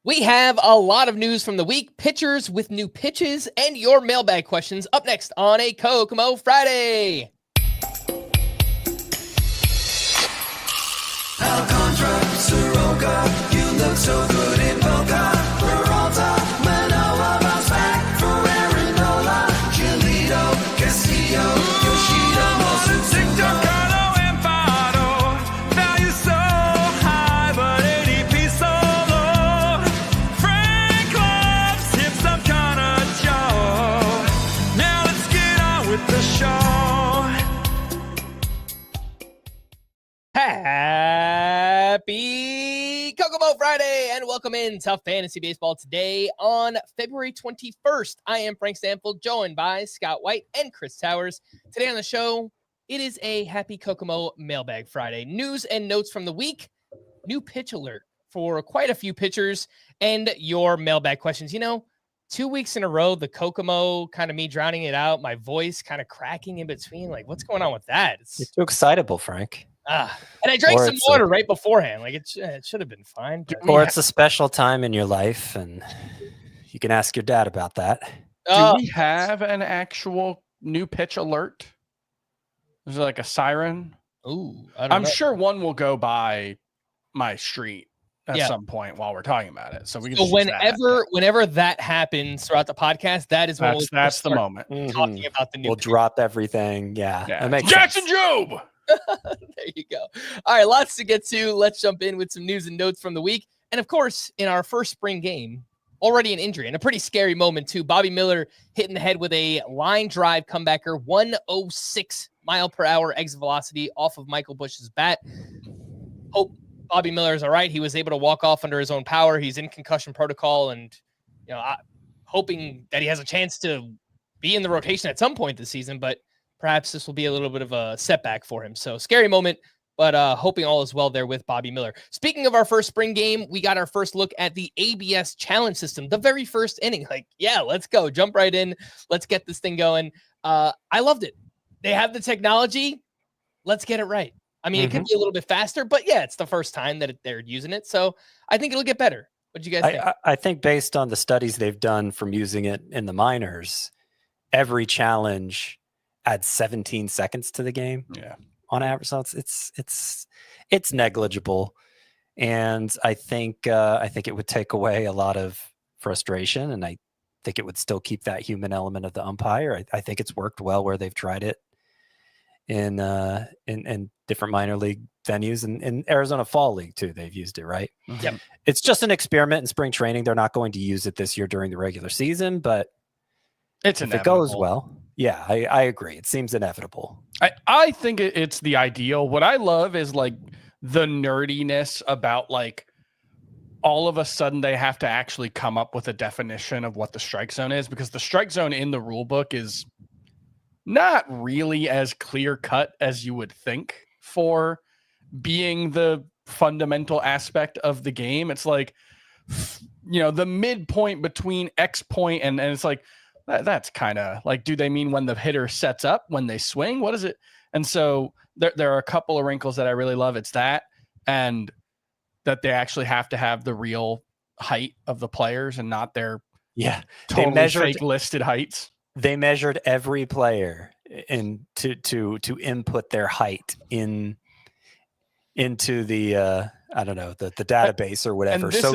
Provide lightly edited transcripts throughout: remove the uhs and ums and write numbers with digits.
We have a lot of news from the week, pitchers with new pitches, and your mailbag questions up next on a Kokomo Friday. Alcantara, Soroka, you look so good in polka. Peralta, Manoa, bounce back for Aaron Giolito, Castillo, Yoshida, Mosu, Happy Kokomo Friday and welcome in to Fantasy Baseball today on February 21st. I am Frank Stampfl, joined by Scott White and Chris Towers. Today on the show, it is a Happy Kokomo Mailbag Friday. News and notes from the week, new pitch alert for quite a few pitchers, and your mailbag questions. You know, 2 weeks in a row, the Kokomo, kind of me drowning it out, my voice kind of cracking in between. Like, what's going on with that? You're too excitable, Frank. And I drank some water right beforehand. Like it should have been fine. Or it's a special time in your life, and you can ask your dad about that. Do we have an actual new pitch alert? Is it like a siren? Ooh, I'm sure one will go by my street at some point while we're talking about it. So we can whenever that happens throughout the podcast, that is when that's the moment. Talking about the new. We'll drop everything. Yeah. That makes Jackson sense. Job. There you go. All right, lots to get to. Let's jump in with some news and notes from the week. And of course, in our first spring game, already an injury and a pretty scary moment too. Bobby Miller hitting the head with a line drive comebacker, 106 mile per hour exit velocity off of Michael Busch's bat. Hope Bobby Miller is all right. He was able to walk off under his own power. He's in concussion protocol, and hoping that he has a chance to be in the rotation at some point this season, but perhaps this will be a little bit of a setback for him. So scary moment, but hoping all is well there with Bobby Miller. Speaking of our first spring game, we got our first look at the ABS challenge system, the very first inning. Like, yeah, let's go. Jump right in. Let's get this thing going. I loved it. They have the technology. Let's get it right. I mean, it could be a little bit faster, but yeah, it's the first time that they're using it. So I think it'll get better. What do you guys think? I think based on the studies they've done from using it in the minors, every challenge adds 17 seconds to the game. Yeah. On average. So it's negligible. And I think it would take away a lot of frustration, and I think it would still keep that human element of the umpire. I think it's worked well where they've tried it in different minor league venues, and in Arizona Fall League too. They've used it, right? Yep. It's just an experiment in spring training. They're not going to use it this year during the regular season, but if it goes well. Yeah, I agree. It seems inevitable. I think it's the ideal. What I love is like the nerdiness about like all of a sudden they have to actually come up with a definition of what the strike zone is, because the strike zone in the rule book is not really as clear cut as you would think for being the fundamental aspect of the game. It's like, the midpoint between X point and it's like, that's kind of like, do they mean when the hitter sets up, when they swing? What is it? And so there are a couple of wrinkles that I really love. It's that, and that they actually have to have the real height of the players and not their totally fake listed heights. They measured every player to input their height into the the database or whatever, so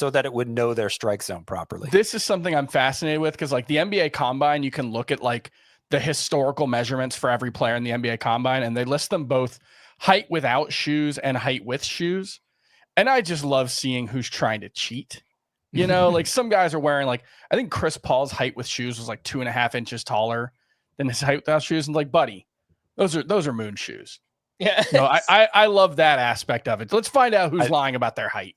that it would know their strike zone properly. This is something I'm fascinated with, because like the NBA Combine, you can look at like the historical measurements for every player in the NBA Combine, and they list them both height without shoes and height with shoes. And I just love seeing who's trying to cheat. Like some guys are wearing, like, I think Chris Paul's height with shoes was like 2.5 inches taller than his height without shoes. And like, buddy, those are moon shoes. Yeah. I love that aspect of it. Let's find out who's lying about their height.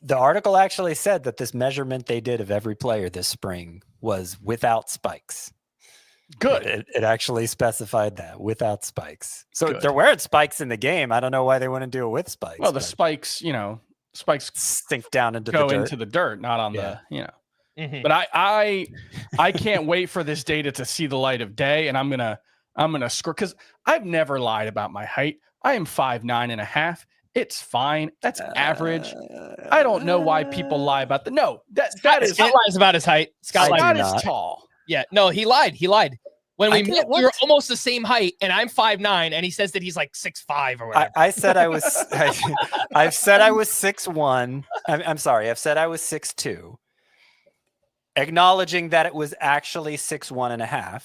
The article actually said that this measurement they did of every player this spring was without spikes. Good. It actually specified that, without spikes. So they're wearing spikes in the game. I don't know why they wouldn't do it with spikes. Well, the spikes sink down into the dirt, not on the. But I can't wait for this data to see the light of day, and I'm gonna score, because I've never lied about my height. I am 5'9.5", It's fine. That's average. I don't know why people lie about that. No, that is Scott lies about his height. Scott lies. Scott do is not. tall. Yeah, no, he lied. He lied. When we I met, can't- we were what? almost the same height, and I'm 5'9", and he says that he's like 6'5" or whatever. I said I was. I've said I was 6'1". I'm sorry. I've said I was 6'2", acknowledging that it was actually 6'1.5".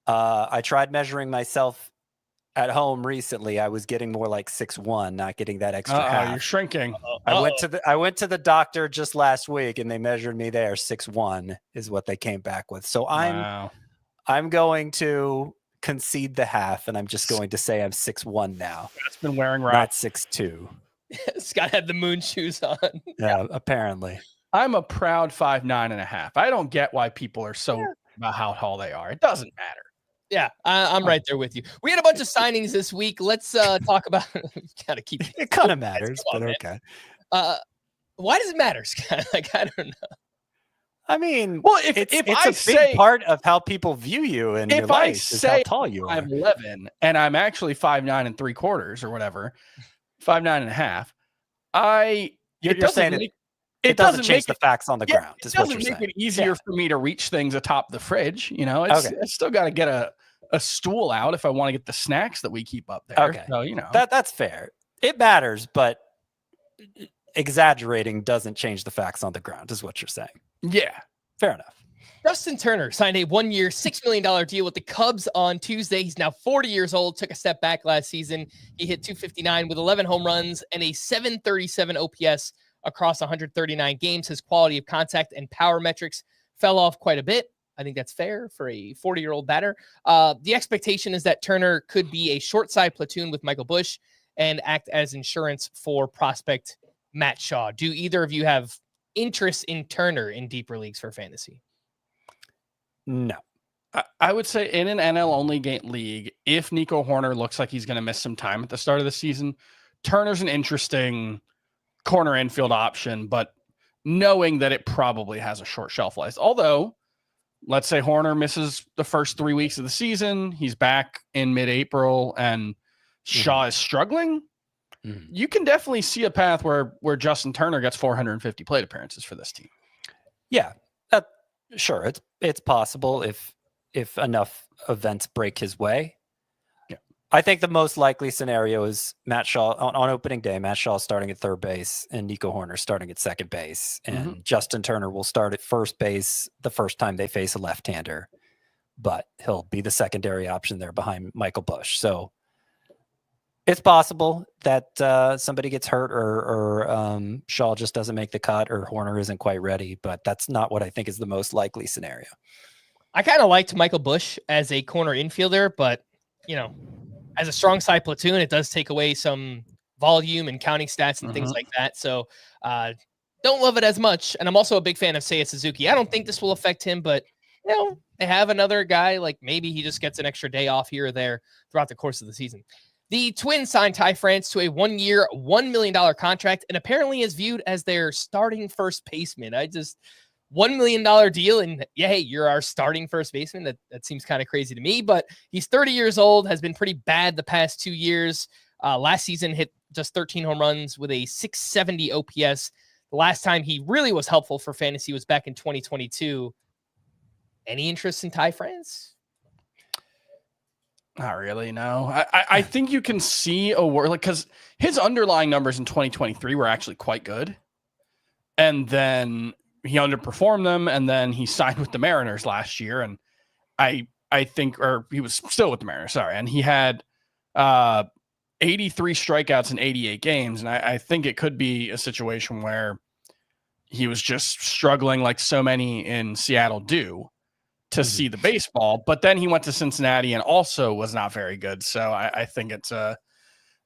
I tried measuring myself at home recently. I was getting more like 6'1", not getting that extra half. You're shrinking. I went to the doctor just last week, and they measured me there. 6'1" is what they came back with. So I'm going to concede the half, and I'm just going to say I'm 6'1" now. That's been wearing Not right. 6'2". Scott had the moon shoes on. Yeah, apparently. I'm a proud 5'9.5". I don't get why people are so about how tall they are. It doesn't matter. Yeah, I'm right there with you. We had a bunch of signings this week. Let's talk about. Gotta keep. It kind of matters, Come on, but man. okay. Why does it matter, Scott? Like, I don't know. I mean, Well, if it's I a say big part of how people view you in your if I life is how say tall you are. I'm 11 and I'm actually 5'9 3/4" or whatever, 5'9.5", You're saying it doesn't change the facts on the ground. It Is what doesn't you're make saying. it easier for me to reach things atop the fridge. You know, I still got to get a stool out if I want to get the snacks that we keep up there. Okay. So, you know, That's fair. It matters, but exaggerating doesn't change the facts on the ground, is what you're saying. yeah. Fair enough. Justin Turner signed a 1-year, $6 million deal with the Cubs on Tuesday. He's now 40 years old, took a step back last season. He hit .259 with 11 home runs and a .737 OPS across 139 games. His quality of contact and power metrics fell off quite a bit. I think that's fair for a 40-year-old batter. The expectation is that Turner could be a short side platoon with Michael Busch and act as insurance for prospect Matt Shaw. Do either of you have interest in Turner in deeper leagues for fantasy? No. I would say in an NL only league, if Nico Hoerner looks like he's going to miss some time at the start of the season, Turner's an interesting corner infield option, but knowing that it probably has a short shelf life. Although, let's say Hoerner misses the first 3 weeks of the season, he's back in mid-April, and Shaw is struggling. You can definitely see a path where Justin Turner gets 450 plate appearances for this team. Yeah, sure. It's possible if enough events break his way. Yeah, I think the most likely scenario is Matt Shaw on opening day. Matt Shaw starting at third base and Nico Hoerner starting at second base, and Justin Turner will start at first base the first time they face a left-hander, but he'll be the secondary option there behind Michael Busch. So it's possible that somebody gets hurt or Shaw just doesn't make the cut or Hoerner isn't quite ready, but that's not what I think is the most likely scenario. I kind of liked Michael Busch as a corner infielder, but, you know, as a strong side platoon, it does take away some volume and counting stats and things like that. So don't love it as much. And I'm also a big fan of Seiya Suzuki. I don't think this will affect him, but, you know, they have another guy, like maybe he just gets an extra day off here or there throughout the course of the season. The Twins signed Ty France to a 1-year, $1 million contract and apparently is viewed as their starting first baseman. $1 million deal, and yeah, hey, you're our starting first baseman. That seems kind of crazy to me, but he's 30 years old, has been pretty bad the past 2 years. Last season hit just 13 home runs with a 670 OPS. The last time he really was helpful for fantasy was back in 2022. Any interest in Ty France? Not really, no. I think you can see a word, like, because his underlying numbers in 2023 were actually quite good. And then he underperformed them, and then he signed with the Mariners last year. And I think, or he was still with the Mariners, sorry. And he had 83 strikeouts in 88 games. And I think it could be a situation where he was just struggling like so many in Seattle do to see the baseball, but then he went to Cincinnati and also was not very good. So I think it's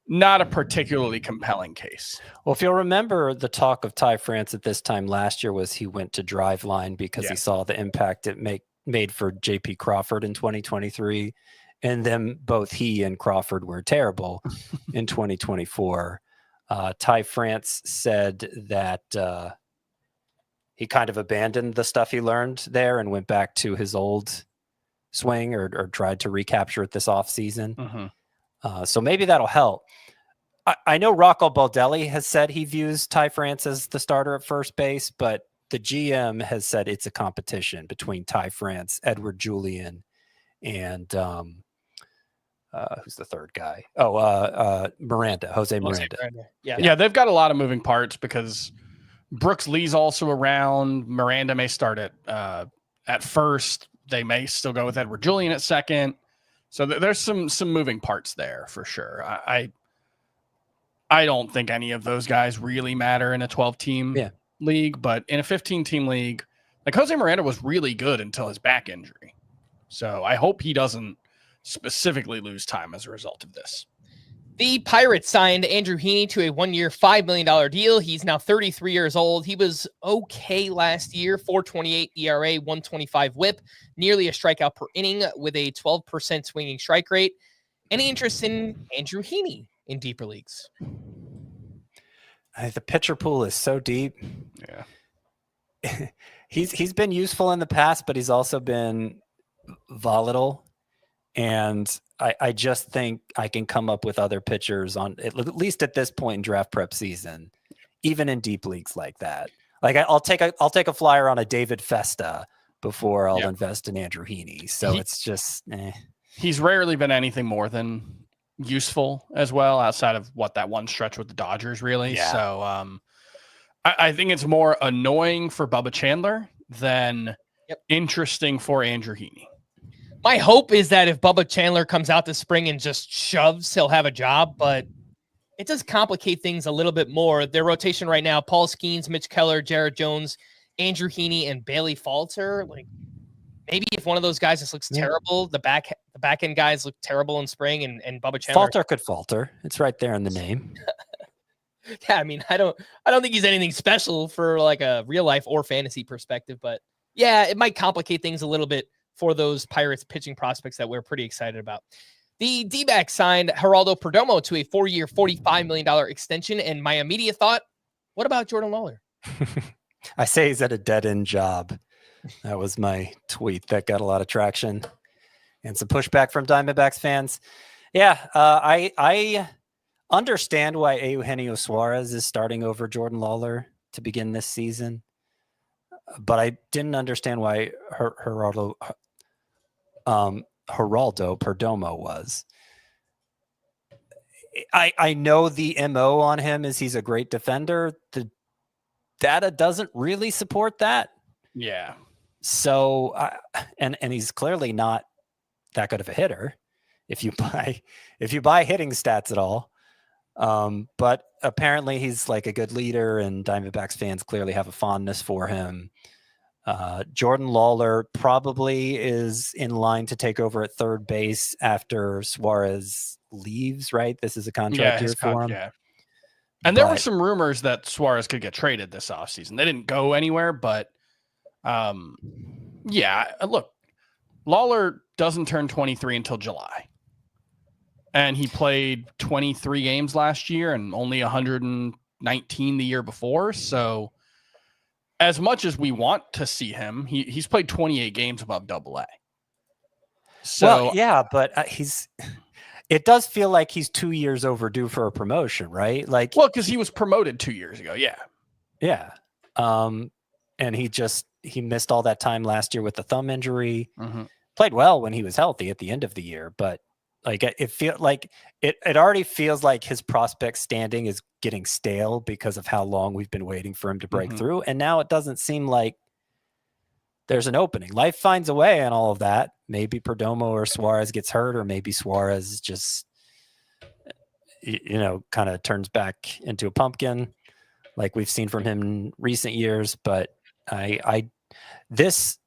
not a particularly compelling case. Well, if you'll remember, the talk of Ty France at this time last year was he went to Driveline because he saw the impact it made for JP Crawford in 2023. And then both he and Crawford were terrible in 2024. Ty France said that he kind of abandoned the stuff he learned there and went back to his old swing or tried to recapture it this offseason. So maybe that'll help. I know Rocco Baldelli has said he views Ty France as the starter at first base, but the GM has said it's a competition between Ty France, Edward Julian, and who's the third guy? Miranda, Jose Miranda. Yeah, they've got a lot of moving parts because Brooks Lee's also around. Miranda may start at first. They may still go with Edward Julian at second. So there's some moving parts there for sure. I don't think any of those guys really matter in a 12-team league, but in a 15-team league, like Jose Miranda was really good until his back injury. So I hope he doesn't specifically lose time as a result of this. The Pirates signed Andrew Heaney to a 1-year, $5 million deal. He's now 33 years old. He was okay last year, 4.28 ERA, 125 whip, nearly a strikeout per inning with a 12% swinging strike rate. Any interest in Andrew Heaney in deeper leagues? The pitcher pool is so deep. Yeah. He's been useful in the past, but he's also been volatile. And I just think I can come up with other pitchers at least at this point in draft prep season, even in deep leagues like that. Like I'll take a flyer on a David Festa before I'll invest in Andrew Heaney. So it's just he's rarely been anything more than useful as well, outside of that one stretch with the Dodgers, really. Yeah. So I think it's more annoying for Bubba Chandler than interesting for Andrew Heaney. My hope is that if Bubba Chandler comes out this spring and just shoves, he'll have a job, but it does complicate things a little bit more. Their rotation right now, Paul Skeens, Mitch Keller, Jared Jones, Andrew Heaney, and Bailey Falter. Like, maybe if one of those guys just looks terrible, the back end guys look terrible in spring, and Bubba Chandler. Falter could falter. It's right there in the name. Yeah, I mean, I don't think he's anything special for like a real life or fantasy perspective, but yeah, it might complicate things a little bit for those Pirates pitching prospects that we're pretty excited about. The D-backs signed Geraldo Perdomo to a 4-year, $45 million extension. And my immediate thought, what about Jordan Lawler? I say he's at a dead-end job. That was my tweet that got a lot of traction and some pushback from Diamondbacks fans. Yeah, I understand why Eugenio Suarez is starting over Jordan Lawler to begin this season, but I didn't understand why Geraldo Perdomo was. I know the MO on him is he's a great defender. The data doesn't really support that. Yeah. So, and he's clearly not that good of a hitter if you buy hitting stats at all. But apparently he's like a good leader, and Diamondbacks fans clearly have a fondness for him. Jordan Lawler probably is in line to take over at third base after Suarez leaves, right? This is a contract year for him. Yeah. And there were some rumors that Suarez could get traded this offseason. They didn't go anywhere, but look, Lawler doesn't turn 23 until July. And he played 23 games last year and only 119 the year before. So as much as we want to see him, he's played 28 games above AA. So well, yeah, but it does feel like he's 2 years overdue for a promotion, right? Like, well, because he was promoted 2 years ago. Yeah. Yeah. And he missed all that time last year with the thumb injury. Mm-hmm. Played well when he was healthy at the end of the year, but like it already feels like his prospect standing is getting stale because of how long we've been waiting for him to break through. And now it doesn't seem like there's an opening. Life finds a way and all of that. Maybe Perdomo or Suarez gets hurt, or maybe Suarez just, kind of turns back into a pumpkin like we've seen from him in recent years. But this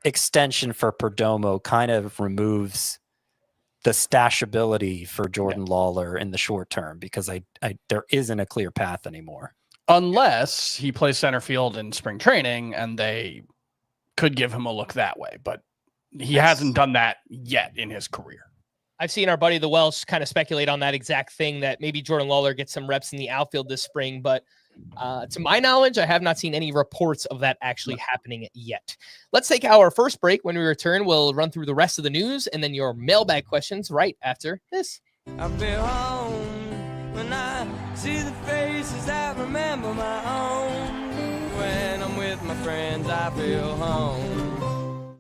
extension for Perdomo kind of removes the stashability for Jordan Lawler in the short term, because there isn't a clear path anymore. Unless he plays center field in spring training and they could give him a look that way, but he hasn't done that yet in his career. I've seen our buddy the Welsh kind of speculate on that exact thing, that maybe Jordan Lawler gets some reps in the outfield this spring, but to my knowledge, I have not seen any reports of that actually happening yet. Let's take our first break. When we return, we'll run through the rest of the news and then your mailbag questions right after this. I'll be home when I See the faces that remember my own. When I'm with my friends, I feel home.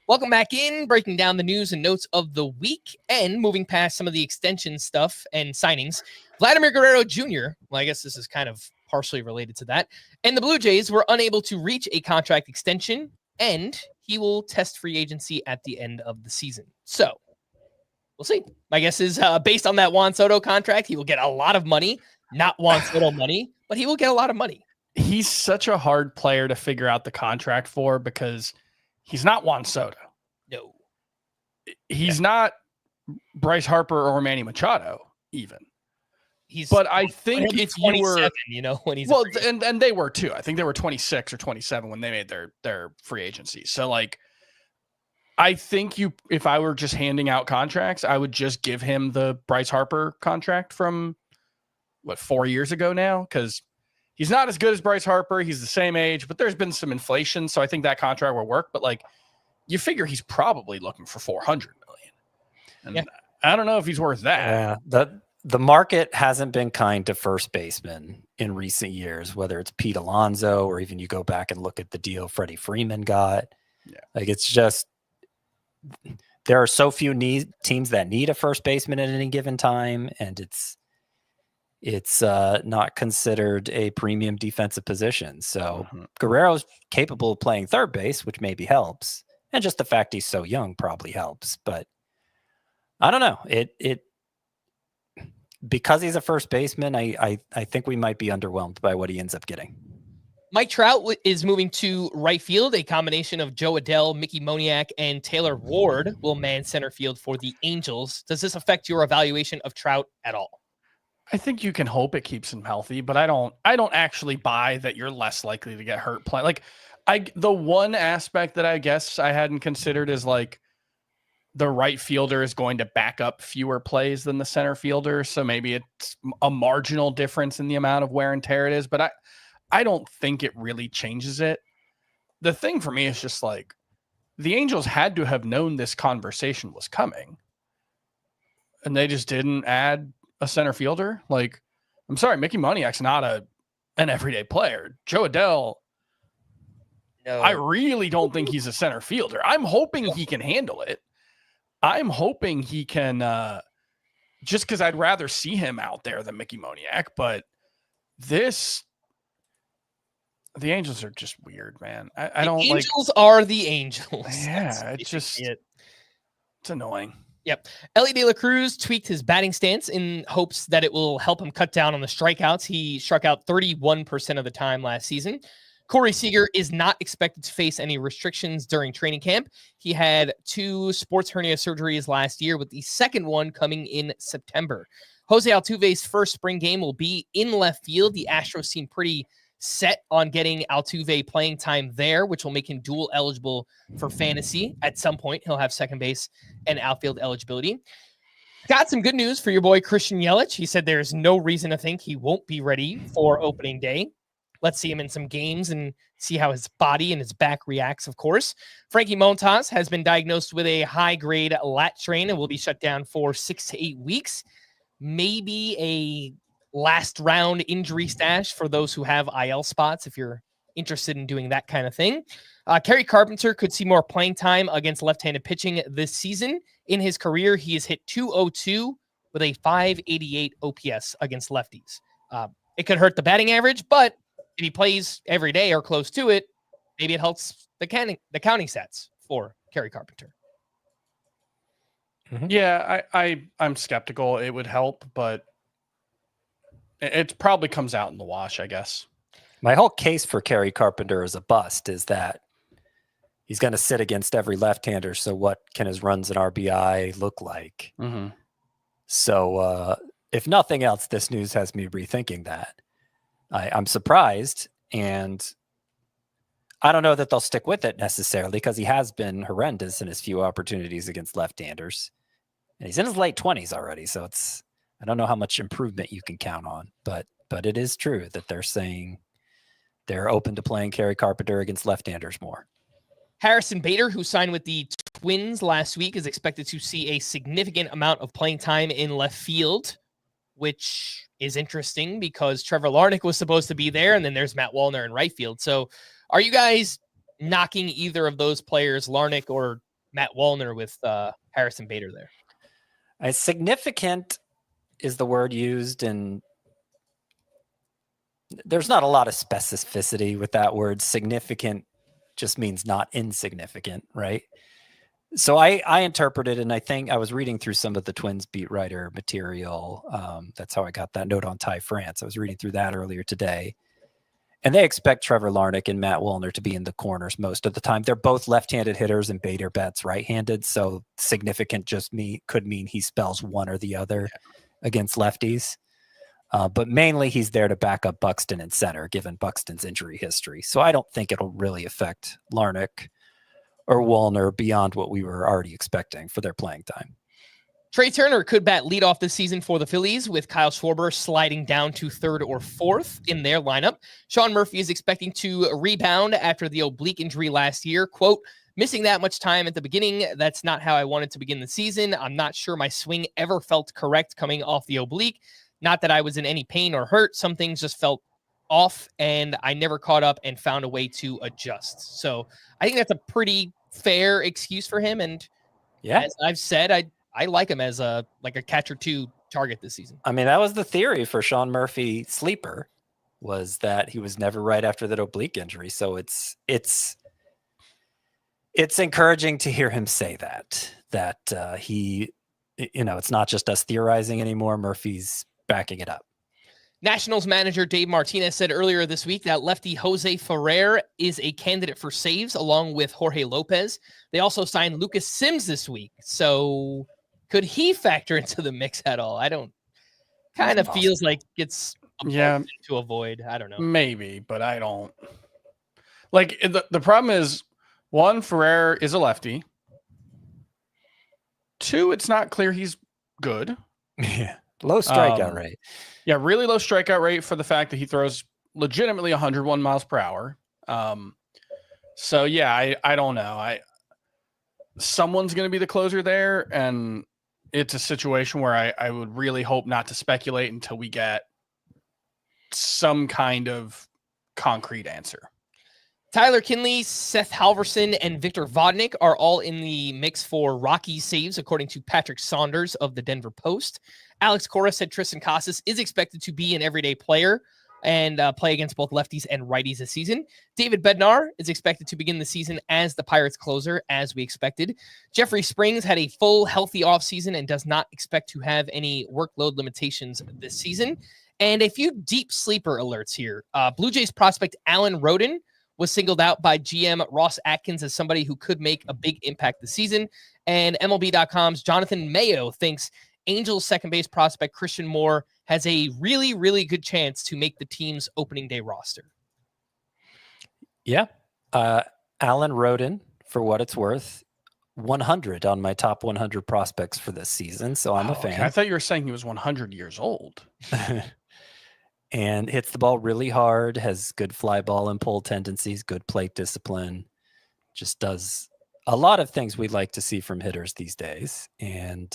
Welcome back in, breaking down the news and notes of the week and moving past some of the extension stuff and signings. Vladimir Guerrero Jr., well, I guess this is kind of partially related to that, and the Blue Jays were unable to reach a contract extension, and he will test free agency at the end of the season. So we'll see. My guess is based on that Juan Soto contract, he will get a lot of money, not Juan Soto money, but he will get a lot of money. He's such a hard player to figure out the contract for because he's not Juan Soto. No. He's not Bryce Harper or Manny Machado even. But I think if you were, when he's and they were too. I think they were 26 or 27 when they made their free agency. So like, I think if I were just handing out contracts, I would just give him the Bryce Harper contract from 4 years ago now, because he's not as good as Bryce Harper. He's the same age, but there's been some inflation, so I think that contract will work. But like, you figure he's probably looking for $400 million, and I don't know if he's worth that. Yeah, the market hasn't been kind to first basemen in recent years, whether it's Pete Alonso or even you go back and look at the deal Freddie Freeman got. Yeah. Like, it's just, there are so few teams that need a first baseman at any given time, and it's not considered a premium defensive position. So Guerrero's capable of playing third base, which maybe helps, and just the fact he's so young probably helps. But I don't know. It because he's a first baseman, I think we might be underwhelmed by what he ends up getting. Mike Trout is moving to right field. A combination of Joe Adell, Mickey Moniak, and Taylor Ward will man center field for the Angels. Does this affect your evaluation of Trout at all? I think you can hope it keeps him healthy, but I don't actually buy that you're less likely to get hurt playing. Like, the one aspect that I guess I hadn't considered is like the right fielder is going to back up fewer plays than the center fielder. So maybe it's a marginal difference in the amount of wear and tear it is, but I don't think it really changes it. The thing for me is just like, the Angels had to have known this conversation was coming, and they just didn't add a center fielder. Like, I'm sorry, Mickey Moniak's not an everyday player. Joe Adell, no. I really don't think he's a center fielder. I'm hoping he can handle it. I'm hoping he can, just because I'd rather see him out there than Mickey Moniak. But the Angels are just weird, man. I don't like. Angels are the Angels. Yeah, it's annoying. Yep. Ellie De La Cruz tweaked his batting stance in hopes that it will help him cut down on the strikeouts. He struck out 31% of the time last season. Corey Seager is not expected to face any restrictions during training camp. He had 2 sports hernia surgeries last year, with the second one coming in September. Jose Altuve's first spring game will be in left field. The Astros seem pretty set on getting Altuve playing time there, which will make him dual eligible for fantasy. At some point, he'll have second base and outfield eligibility. Got some good news for your boy Christian Yelich. He said there's no reason to think he won't be ready for opening day. Let's see him in some games and see how his body and his back reacts, of course. Frankie Montas has been diagnosed with a high-grade lat strain and will be shut down for 6 to 8 weeks. Maybe a last round injury stash for those who have IL spots, if you're interested in doing that kind of thing. Kerry Carpenter could see more playing time against left-handed pitching this season. In his career, he has hit .202 with a .588 OPS against lefties. It could hurt the batting average, but if he plays every day or close to it, maybe it helps the counting stats for Kerry Carpenter. Mm-hmm. Yeah, I'm skeptical it would help, but it probably comes out in the wash, I guess. My whole case for Kerry Carpenter as a bust is that he's going to sit against every left-hander. So what can his runs and RBI look like? Mm-hmm. So if nothing else, this news has me rethinking that. I'm surprised, and I don't know that they'll stick with it necessarily, because he has been horrendous in his few opportunities against left-handers. And he's in his late 20s already, so I don't know how much improvement you can count on, but it is true that they're saying they're open to playing Kerry Carpenter against left-handers more. Harrison Bader, who signed with the Twins last week, is expected to see a significant amount of playing time in left field which is interesting because Trevor Larnach was supposed to be there, and then there's Matt Wallner in right field. So are you guys knocking either of those players, Larnach or Matt Wallner, with Harrison Bader there? Significant is the word used, and there's not a lot of specificity with that word. Significant just means not insignificant, right? So I interpreted, and I think I was reading through some of the Twins beat writer material. That's how I got that note on Ty France. I was reading through that earlier today. And they expect Trevor Larnach and Matt Wallner to be in the corners most of the time. They're both left-handed hitters, and Bader bats right-handed. So significant just could mean he spells one or the other against lefties. But mainly he's there to back up Buxton in center, given Buxton's injury history. So I don't think it'll really affect Larnach or Wallner beyond what we were already expecting for their playing time. Trey Turner could bat leadoff this season for the Phillies, with Kyle Schwarber sliding down to third or fourth in their lineup. Sean Murphy is expecting to rebound after the oblique injury last year. Quote, missing that much time at the beginning, that's not how I wanted to begin the season. I'm not sure my swing ever felt correct coming off the oblique. Not that I was in any pain or hurt. Some things just felt off, and I never caught up and found a way to adjust. So I think that's a pretty fair excuse for him. And as I've said, I like him as a catcher 2 target this season. I mean, that was the theory for Sean Murphy sleeper, was that he was never right after that oblique injury. So it's encouraging to hear him say that he, it's not just us theorizing anymore. Murphy's backing it up. Nationals manager Dave Martinez said earlier this week that lefty Jose Ferrer is a candidate for saves along with Jorge Lopez. They also signed Lucas Sims this week. So could he factor into the mix at all? I don't. Kind of feels like it's to avoid. I don't know. Maybe, but I don't. Like the problem is, 1, Ferrer is a lefty. 2, it's not clear he's good. Yeah. Low strikeout rate. Yeah, really low strikeout rate for the fact that he throws legitimately 101 miles per hour. So yeah, I don't know. Someone's going to be the closer there, and it's a situation where I would really hope not to speculate until we get some kind of concrete answer. Tyler Kinley, Seth Halverson, and Victor Vodnik are all in the mix for Rockies saves, according to Patrick Saunders of the Denver Post. Alex Cora said Tristan Casas is expected to be an everyday player and play against both lefties and righties this season. David Bednar is expected to begin the season as the Pirates closer, as we expected. Jeffrey Springs had a full, healthy offseason and does not expect to have any workload limitations this season. And a few deep sleeper alerts here. Blue Jays prospect Alan Roden was singled out by GM Ross Atkins as somebody who could make a big impact this season. And MLB.com's Jonathan Mayo thinks Angels second base prospect Christian Moore has a really, really good chance to make the team's opening day roster. Yeah. Alan Roden, for what it's worth, 100 on my top 100 prospects for this season. So I'm a fan. Okay. I thought you were saying he was 100 years old. And hits the ball really hard, has good fly ball and pull tendencies, good plate discipline, just does a lot of things we'd like to see from hitters these days. And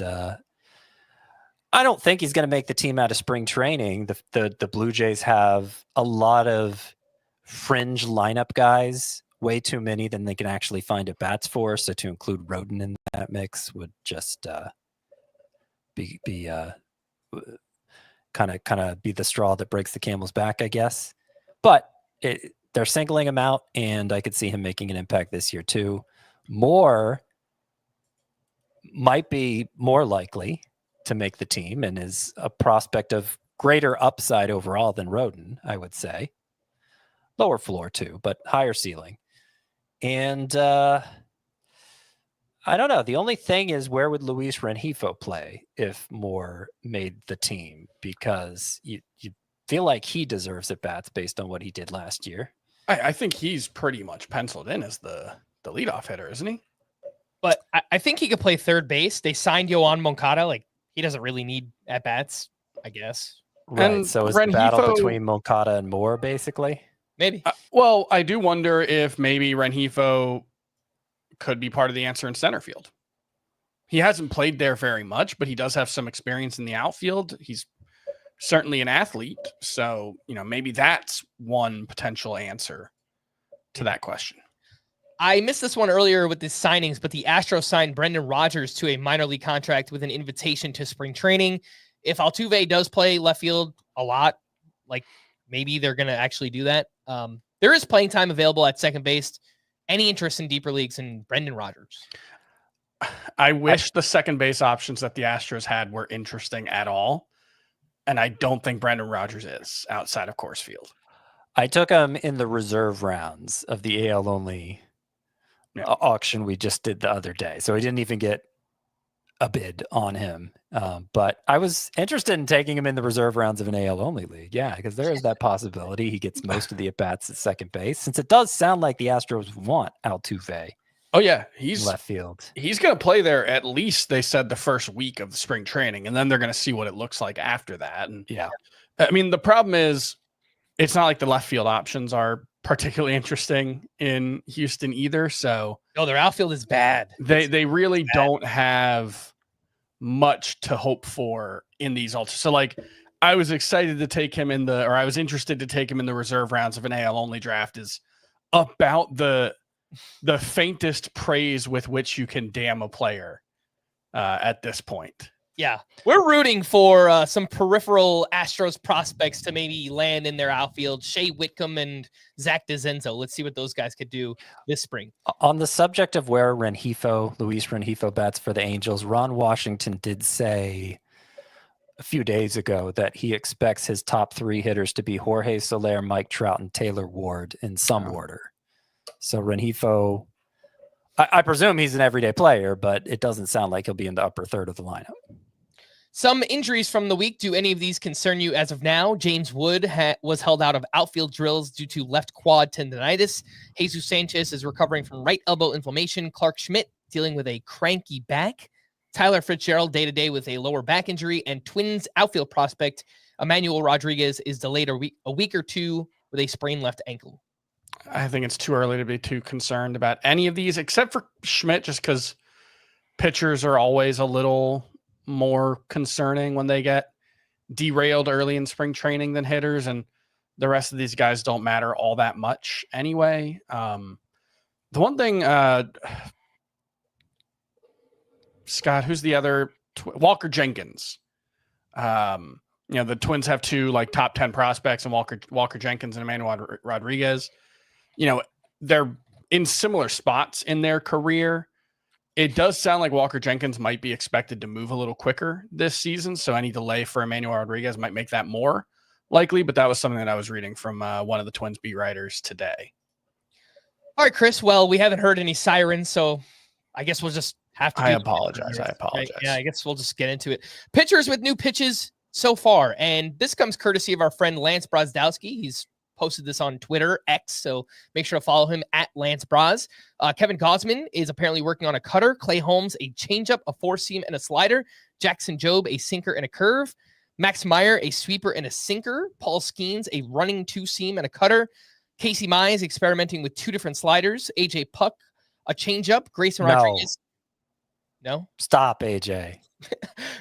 I don't think he's going to make the team out of spring training. The Blue Jays have a lot of fringe lineup guys, way too many than they can actually find at bats for. So to include Roden in that mix would just be kind of be the straw that breaks the camel's back, I guess. But they're singling him out, and I could see him making an impact this year too. Moore might be more likely to make the team and is a prospect of greater upside overall than Roden, I would say. Lower floor too, but higher ceiling. And I don't know. The only thing is, where would Luis Rengifo play if Moore made the team? Because you feel like he deserves at bats based on what he did last year. I think he's pretty much penciled in as the leadoff hitter, isn't he? But I think he could play third base. They signed Yoan Moncada. Like, he doesn't really need at bats, I guess. Right. And so it's the battle between Moncada and Moore, basically. Maybe. Well, I do wonder if maybe Rengifo could be part of the answer in center field. He hasn't played there very much, but he does have some experience in the outfield. He's certainly an athlete. So, maybe that's one potential answer to that question. I missed this one earlier with the signings, but the Astros signed Brendan Rodgers to a minor league contract with an invitation to spring training. If Altuve does play left field a lot, like maybe they're going to actually do that. There is playing time available at second base. Any interest in deeper leagues in Brendan Rodgers? I wish the second base options that the Astros had were interesting at all. And I don't think Brendan Rodgers is outside of Coors Field. I took him in the reserve rounds of the AL only auction we just did the other day. So he didn't even get a bid on him. But I was interested in taking him in the reserve rounds of an AL only league. Yeah, because there is that possibility he gets most of the at-bats at second base, since it does sound like the Astros want Altuve. Oh, yeah. He's left field. He's going to play there at least, they said, the first week of the spring training, and then they're going to see what it looks like after that. And yeah, I mean, the problem is it's not like the left field options are particularly interesting in Houston either. So no, their outfield is bad. They really don't have much to hope for in these ultras. So like I was excited to take him I was interested to take him in the reserve rounds of an AL only draft is about the faintest praise with which you can damn a player at this point. Yeah, we're rooting for some peripheral Astros prospects to maybe land in their outfield. Shea Whitcomb and Zach DeZenzo. Let's see what those guys could do this spring. On the subject of where Luis Rengifo bats for the Angels, Ron Washington did say a few days ago that he expects his top three hitters to be Jorge Soler, Mike Trout, and Taylor Ward in some order. So Rengifo, I presume he's an everyday player, but it doesn't sound like he'll be in the upper third of the lineup. Some injuries from the week. Do any of these concern you as of now? James Wood was held out of outfield drills due to left quad tendonitis. Jesus Sanchez is recovering from right elbow inflammation. Clark Schmidt dealing with a cranky back. Tyler Fitzgerald day-to-day with a lower back injury. And Twins outfield prospect Emmanuel Rodriguez is delayed a week or two with a sprained left ankle. I think it's too early to be too concerned about any of these, except for Schmidt, just because pitchers are always a little more concerning when they get derailed early in spring training than hitters, and the rest of these guys don't matter all that much anyway. The one thing, Scott, who's the other? Walker Jenkins. The Twins have two like top 10 prospects, and Walker Jenkins and Emmanuel Rodriguez. They're in similar spots in their career. It does sound like Walker Jenkins might be expected to move a little quicker this season, so any delay for Emmanuel Rodriguez might make that more likely, but that was something that I was reading from one of the Twins beat writers today. All right, Chris. Well, we haven't heard any sirens, so I guess we'll just have to I apologize. Right? Yeah, I guess we'll just get into it. Pitchers with new pitches so far, and this comes courtesy of our friend Lance Brozdowski. He's posted this on Twitter, X, so make sure to follow him at Lance Braz. Kevin Gausman is apparently working on a cutter. Clay Holmes, a changeup, a four-seam, and a slider. Jackson Jobe, a sinker and a curve. Max Meyer, a sweeper and a sinker. Paul Skeens, a running two-seam and a cutter. Casey Mize, experimenting with two different sliders. AJ Puck, a changeup. Grayson Rodriguez. No? Stop, AJ.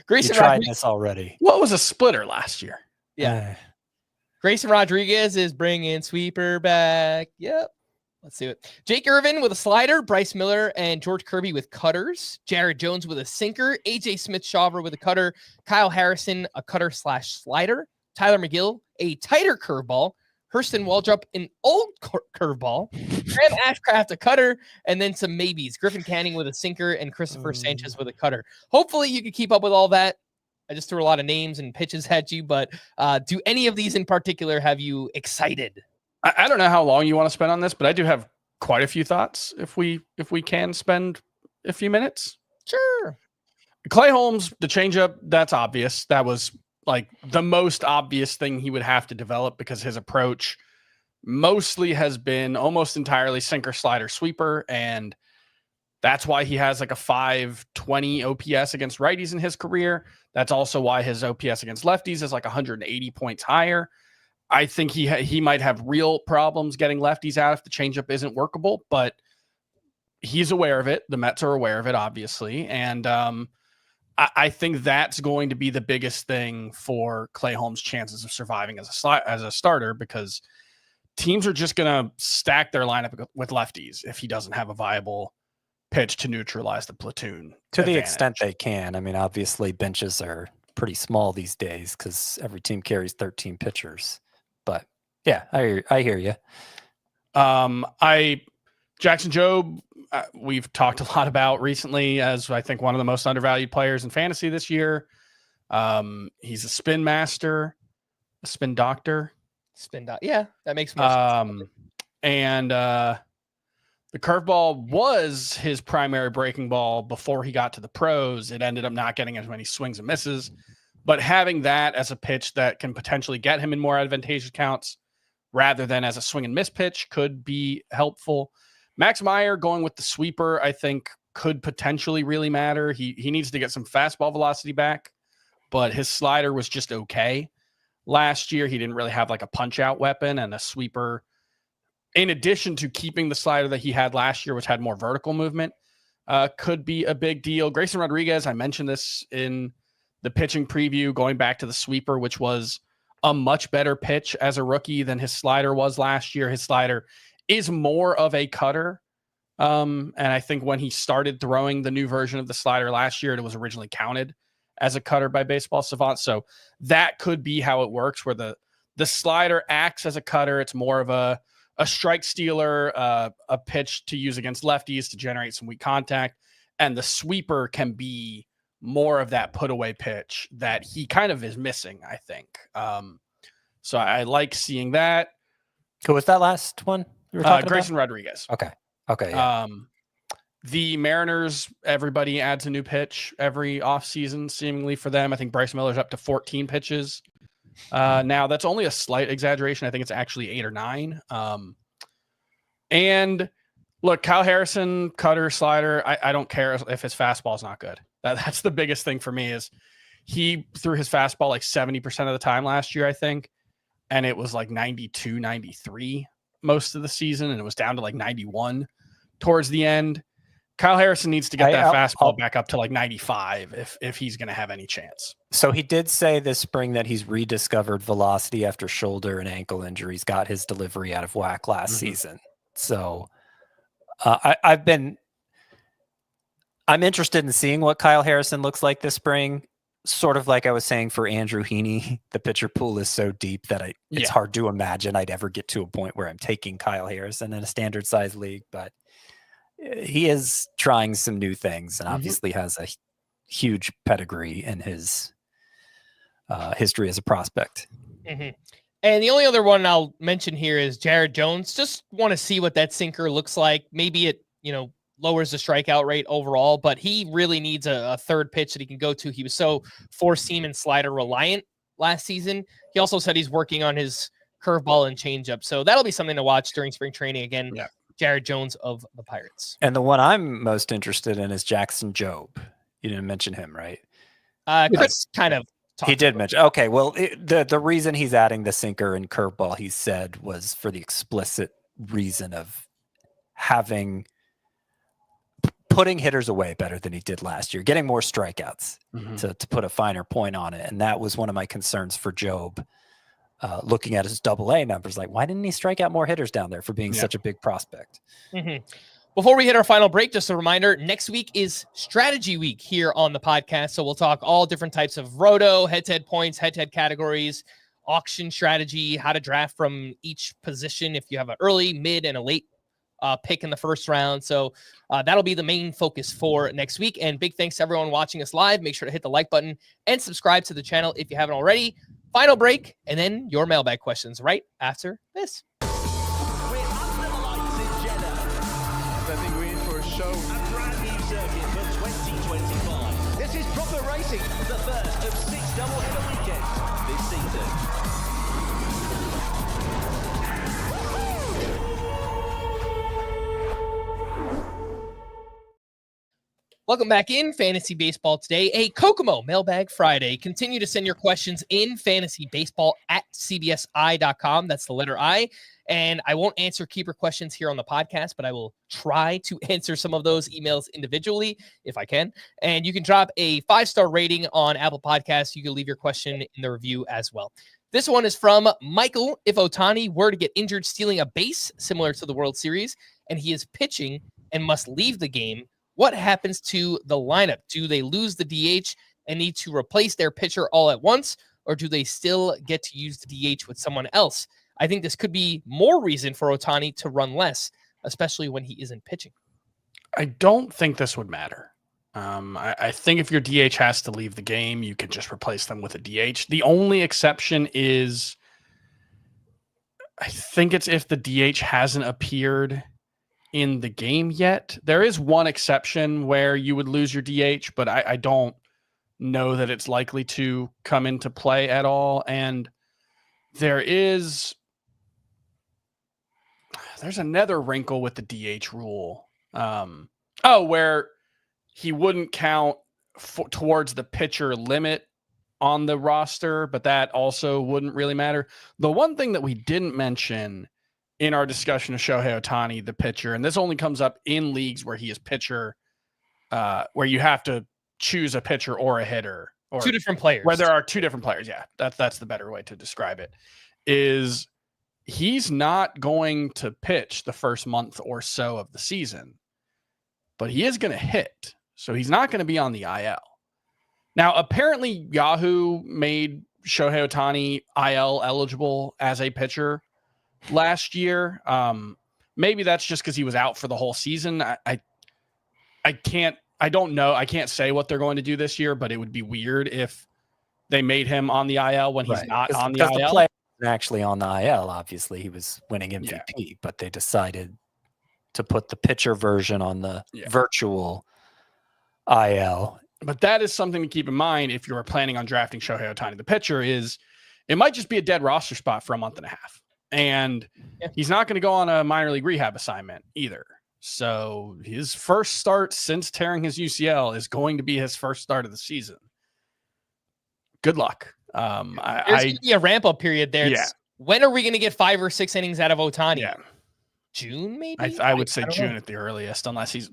Grayson you tried Rodriguez. this already. What was a splitter last year? Yeah. Grayson Rodriguez is bringing sweeper back. Yep. Let's see it. Jake Irvin with a slider. Bryce Miller and George Kirby with cutters. Jared Jones with a sinker. AJ Smith-Shawver with a cutter. Kyle Harrison, a cutter/slider. Tyler McGill, a tighter curveball. Hurston Waldrop, an old curveball. Graham Ashcraft, a cutter. And then some maybes. Griffin Canning with a sinker and Christopher Sanchez with a cutter. Hopefully you can keep up with all that. I just threw a lot of names and pitches at you, but do any of these in particular have you excited? I don't know how long you want to spend on this, but I do have quite a few thoughts if we can spend a few minutes. Sure. Clay Holmes, the changeup, that's obvious. That was like the most obvious thing he would have to develop because his approach mostly has been almost entirely sinker, slider, sweeper, and that's why he has like a 520 OPS against righties in his career. That's also why his OPS against lefties is like 180 points higher. I think he might have real problems getting lefties out if the changeup isn't workable, but he's aware of it. The Mets are aware of it, obviously. And I think that's going to be the biggest thing for Clay Holmes' chances of surviving as a starter, because teams are just going to stack their lineup with lefties if he doesn't have a viable pitch to neutralize the platoon. To the extent they can. I mean, obviously benches are pretty small these days because every team carries 13 pitchers. But yeah, I hear you. Jackson Jobe, we've talked a lot about recently as I think one of the most undervalued players in fantasy this year. He's a spin master, a spin doctor. Yeah, that makes more sense. And the curveball was his primary breaking ball before he got to the pros. It ended up not getting as many swings and misses, but having that as a pitch that can potentially get him in more advantageous counts rather than as a swing and miss pitch could be helpful. Max Meyer going with the sweeper, I think, could potentially really matter. He needs to get some fastball velocity back, but his slider was just okay. Last year, he didn't really have like a punch-out weapon, and a sweeper, in addition to keeping the slider that he had last year, which had more vertical movement, could be a big deal. Grayson Rodriguez, I mentioned this in the pitching preview, going back to the sweeper, which was a much better pitch as a rookie than his slider was last year. His slider is more of a cutter. And I think when he started throwing the new version of the slider last year, it was originally counted as a cutter by Baseball Savant. So that could be how it works, where the slider acts as a cutter. It's more of a strike stealer, a pitch to use against lefties to generate some weak contact. And the sweeper can be more of that put away pitch that he kind of is missing, I think. So I like seeing that. Who was that last one you were talking Grayson about? Rodriguez. Okay. Yeah. The Mariners, everybody adds a new pitch every offseason, seemingly for them. I think Bryce Miller's up to 14 pitches. Now, that's only a slight exaggeration. I think it's actually 8 or 9. And look, Kyle Harrison, cutter, slider, I don't care if his fastball is not good. That's the biggest thing for me is he threw his fastball like 70% of the time last year, I think. And it was like 92, 93 most of the season. And it was down to like 91 towards the end. Kyle Harrison needs to get that fastball back up to like 95 if he's going to have any chance. So he did say this spring that he's rediscovered velocity after shoulder and ankle injuries, got his delivery out of whack last season. So I'm interested in seeing what Kyle Harrison looks like this spring. Sort of like I was saying for Andrew Heaney, the pitcher pool is so deep that it's hard to imagine I'd ever get to a point where I'm taking Kyle Harrison in a standard size league, but he is trying some new things and obviously has a huge pedigree in his history as a prospect. And the only other one I'll mention here is Jared Jones. Just want to see what that sinker looks like. Maybe it, lowers the strikeout rate overall, but he really needs a third pitch that he can go to. He was so four-seam and slider reliant last season. He also said he's working on his curveball and changeup. So that'll be something to watch during spring training. Again, Jared Jones of the Pirates. And the one I'm most interested in is Jackson Jobe. You didn't mention him, right? Chris kind of talked He did about mention. Okay, well, the reason he's adding the sinker and curveball, he said, was for the explicit reason of putting hitters away better than he did last year, getting more strikeouts, to put a finer point on it. And that was one of my concerns for Jobe. Looking at his AA numbers, like, why didn't he strike out more hitters down there for being such a big prospect? Before we hit our final break, just a reminder, next week is strategy week here on the podcast. So we'll talk all different types of roto, head-to-head points, head-to-head categories, auction strategy, how to draft from each position if you have an early, mid, and a late pick in the first round. So that'll be the main focus for next week. And big thanks to everyone watching us live. Make sure to hit the like button and subscribe to the channel if you haven't already. Final break, and then your mailbag questions right after this. We're under the lights in Jeddah. I think we're in for a show. A brand new circuit for 2025. This is proper racing. The first of 6 doubleheader weekends this season. Welcome back in Fantasy Baseball today, a Kokomo Mailbag Friday. Continue to send your questions in fantasy baseball at cbsi.com. That's the letter I. And I won't answer keeper questions here on the podcast, but I will try to answer some of those emails individually if I can. And you can drop a 5-star rating on Apple Podcasts. You can leave your question in the review as well. This one is from Michael. If Ohtani were to get injured stealing a base similar to the World Series and he is pitching and must leave the game, what happens to the lineup? Do they lose the DH and need to replace their pitcher all at once, or do they still get to use the DH with someone else? I think this could be more reason for Ohtani to run less, especially when he isn't pitching. I don't think this would matter. I think if your DH has to leave the game, you could just replace them with a DH. The only exception is, I think it's if the DH hasn't appeared in the game yet. There is one exception where you would lose your DH, but I don't know that it's likely to come into play at all. And there's another wrinkle with the DH rule. Where he wouldn't count towards the pitcher limit on the roster, but that also wouldn't really matter. The one thing that we didn't mention in our discussion of Shohei Ohtani, the pitcher, and this only comes up in leagues where he is pitcher, where you have to choose a pitcher or a hitter, or Two different players. where there are two different players. Yeah, that's the better way to describe it. Is he's not going to pitch the first month or so of the season, but he is going to hit, so he's not going to be on the IL. Now, apparently, Yahoo made Shohei Ohtani IL eligible as a pitcher last year. Maybe that's just because he was out for the whole season. I don't know. I can't say what they're going to do this year, but it would be weird if they made him on the IL when he's not on the IL. The player wasn't actually on the IL. Obviously, he was winning MVP, but they decided to put the pitcher version on the virtual IL. But that is something to keep in mind if you're planning on drafting Shohei Ohtani. The pitcher is, it might just be a dead roster spot for a month and a half. And he's not going to go on a minor league rehab assignment either. So his first start since tearing his UCL is going to be his first start of the season. Good luck. There's going to be a ramp-up period there. Yeah. When are we going to get 5 or 6 innings out of Ohtani? Yeah. June, maybe? I would say June at the earliest, unless he's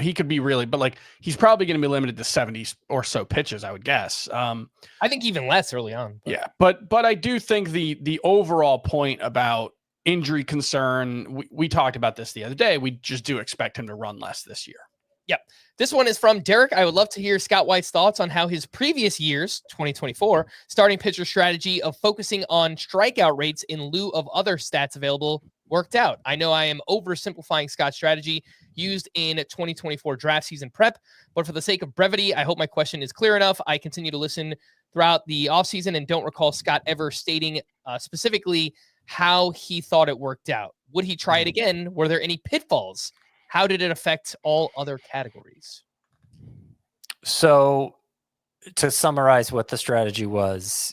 he could be really, but he's probably going to be limited to 70 or so pitches, I would guess. I think even less early on. But. Yeah, but I do think the overall point about injury concern, we talked about this the other day. We just do expect him to run less this year. Yep. This one is from Derek. I would love to hear Scott White's thoughts on how his previous year's 2024 starting pitcher strategy of focusing on strikeout rates in lieu of other stats available worked out. I know I am oversimplifying Scott's strategy used in 2024 draft season prep, but for the sake of brevity, I hope my question is clear enough. I continue to listen throughout the offseason and don't recall Scott ever stating specifically how he thought it worked out. Would he try it again? Were there any pitfalls? How did it affect all other categories? So to summarize what the strategy was,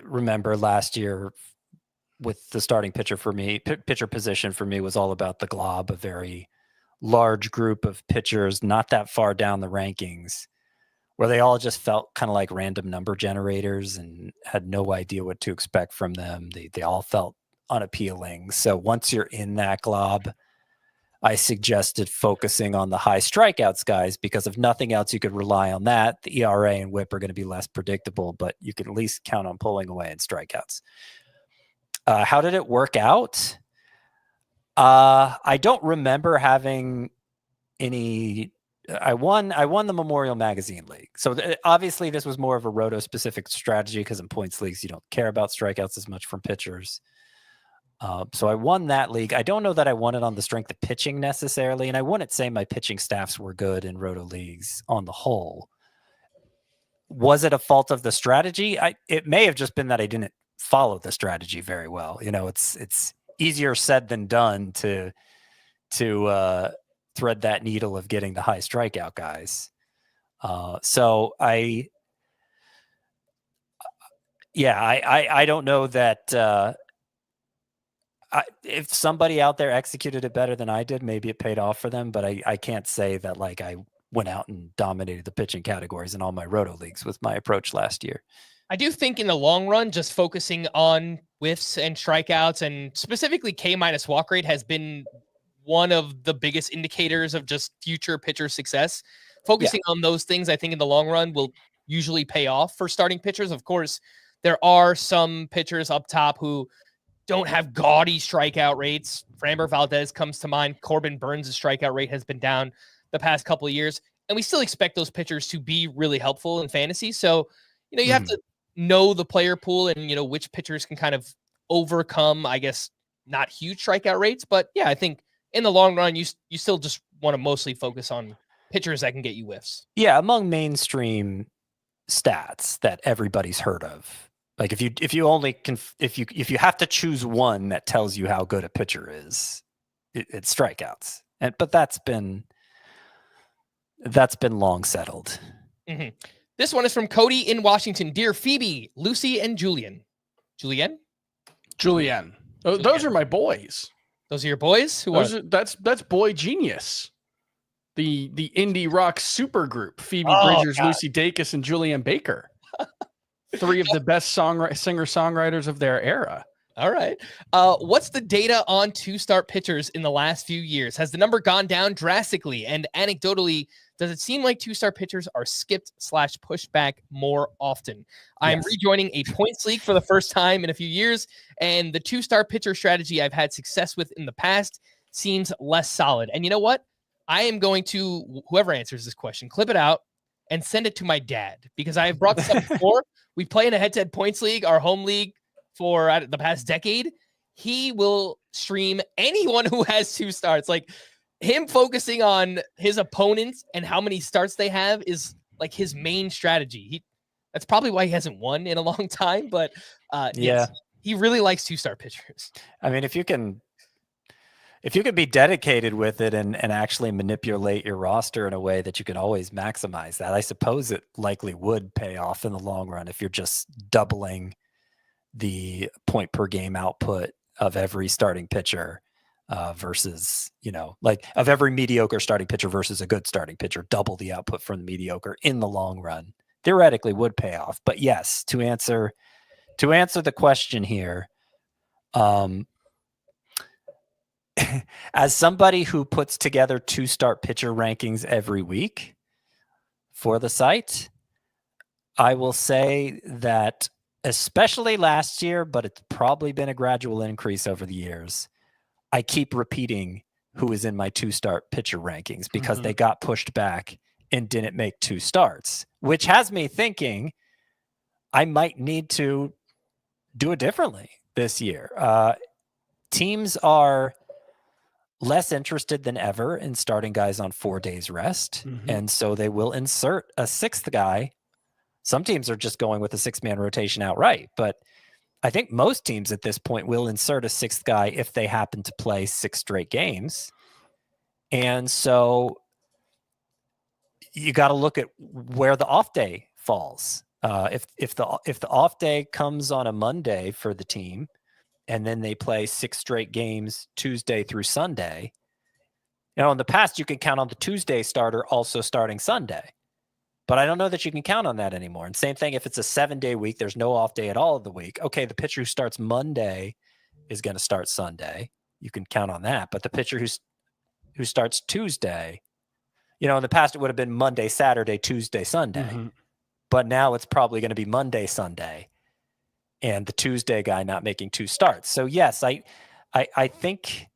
remember last year with the starting pitcher for me, pitcher position for me was all about the glob, a very large group of pitchers, not that far down the rankings, where they all just felt kind of like random number generators and had no idea what to expect from them. They all felt unappealing. So once you're in that glob, I suggested focusing on the high strikeouts guys, because if nothing else, you could rely on that. The ERA and WHIP are going to be less predictable, but you can at least count on pulling away in strikeouts. How did it work out? I don't remember having any. I won the Memorial Magazine League. So obviously this was more of a roto specific strategy, because in points leagues, you don't care about strikeouts as much from pitchers. So I won that league. I don't know that I won it on the strength of pitching necessarily. And I wouldn't say my pitching staffs were good in roto leagues on the whole. Was it a fault of the strategy? It may have just been that I didn't follow the strategy very well. It's easier said than done to thread that needle of getting the high strikeout guys. So I don't know that if somebody out there executed it better than I did, maybe it paid off for them, but I can't say that I went out and dominated the pitching categories in all my roto leagues with my approach last year. I do think in the long run, just focusing on whiffs and strikeouts and specifically K-minus walk rate has been one of the biggest indicators of just future pitcher success. Focusing on those things, I think in the long run will usually pay off for starting pitchers. Of course, there are some pitchers up top who don't have gaudy strikeout rates. Framber Valdez comes to mind. Corbin Burns' strikeout rate has been down the past couple of years, and we still expect those pitchers to be really helpful in fantasy. So, you have to know the player pool and, which pitchers can kind of overcome, I guess, not huge strikeout rates. But yeah, I think in the long run, you still just want to mostly focus on pitchers that can get you whiffs. Yeah, among mainstream stats that everybody's heard of. Like if you have to choose one that tells you how good a pitcher is, it's strikeouts. But that's been long settled. Mm-hmm. This one is from Cody in Washington. Dear Phoebe, Lucy, and Julian. Julian. Oh, those are my boys. Those are your boys? Who are? That's Boy Genius, the indie rock super group. Phoebe Bridgers, God. Lucy Dacus, and Julianne Baker. 3 of the best singer-songwriters of their era. All right. What's the data on 2-start pitchers in the last few years? Has the number gone down drastically? And anecdotally, does it seem like 2-start pitchers are skipped/pushed back more often? I'm rejoining a points league for the first time in a few years, and the 2-star pitcher strategy I've had success with in the past seems less solid. And you know what? I am going to, whoever answers this question, clip it out and send it to my dad, because I have brought this up before. We play in a head-to-head points league, our home league, for the past decade. He will stream anyone who has 2 starts. Like, him focusing on his opponents and how many starts they have is like his main strategy. That's probably why he hasn't won in a long time, but yes, he really likes 2-star pitchers. I mean, if you can be dedicated with it and actually manipulate your roster in a way that you can always maximize that, I suppose it likely would pay off in the long run if you're just doubling the point per game output of every starting pitcher versus, like of every mediocre starting pitcher versus a good starting pitcher, double the output from the mediocre in the long run, theoretically would pay off. But yes, to answer the question here, as somebody who puts together 2-start pitcher rankings every week for the site, I will say that especially last year, but it's probably been a gradual increase over the years, I keep repeating who is in my 2-start pitcher rankings because they got pushed back and didn't make 2 starts, which has me thinking I might need to do it differently this year. Teams are less interested than ever in starting guys on 4 days rest. And so they will insert a 6th guy. Some teams are just going with a 6-man rotation outright, but I think most teams at this point will insert a 6th guy if they happen to play 6 straight games. And so you got to look at where the off day falls. If the off day comes on a Monday for the team, and then they play 6 straight games Tuesday through Sunday, in the past you can count on the Tuesday starter also starting Sunday. But I don't know that you can count on that anymore. And same thing, if it's a 7-day week, there's no off day at all of the week. Okay, the pitcher who starts Monday is going to start Sunday. You can count on that. But the pitcher who starts Tuesday, in the past it would have been Monday, Saturday, Tuesday, Sunday. But now it's probably going to be Monday, Sunday, and the Tuesday guy not making 2 starts. So yes, I think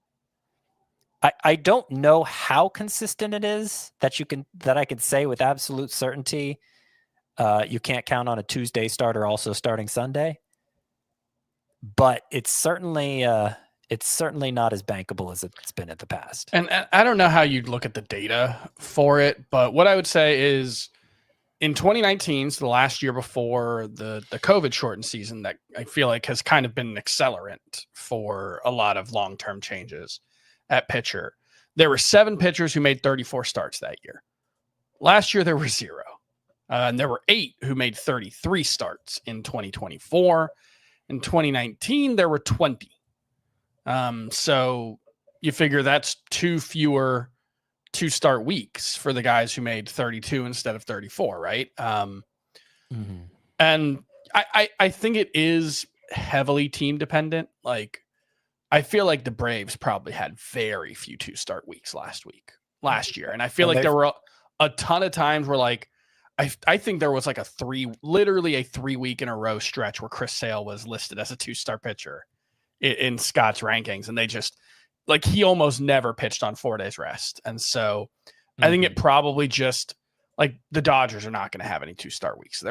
I don't know how consistent it is that I could say with absolute certainty you can't count on a Tuesday starter also starting Sunday. But it's certainly not as bankable as it's been in the past. And I don't know how you'd look at the data for it, but what I would say is in 2019, so the last year before the COVID shortened season, that I feel like has kind of been an accelerant for a lot of long-term changes at pitcher. There were 7 pitchers who made 34 starts that year. Last year, there were 0. And there were 8 who made 33 starts in 2024. In 2019, there were 20. So you figure that's 2 fewer 2-start weeks for the guys who made 32 instead of 34, right? And I think it is heavily team dependent. Like, I feel like the Braves probably had very few 2-start weeks last year. And I feel like there were a ton of times where, like, I think there was like literally a 3-week in a row stretch where Chris Sale was listed as a 2-star pitcher in Scott's rankings. And they just, like, he almost never pitched on 4 days rest. And so I think it probably just, like, the Dodgers are not going to have any 2-start weeks.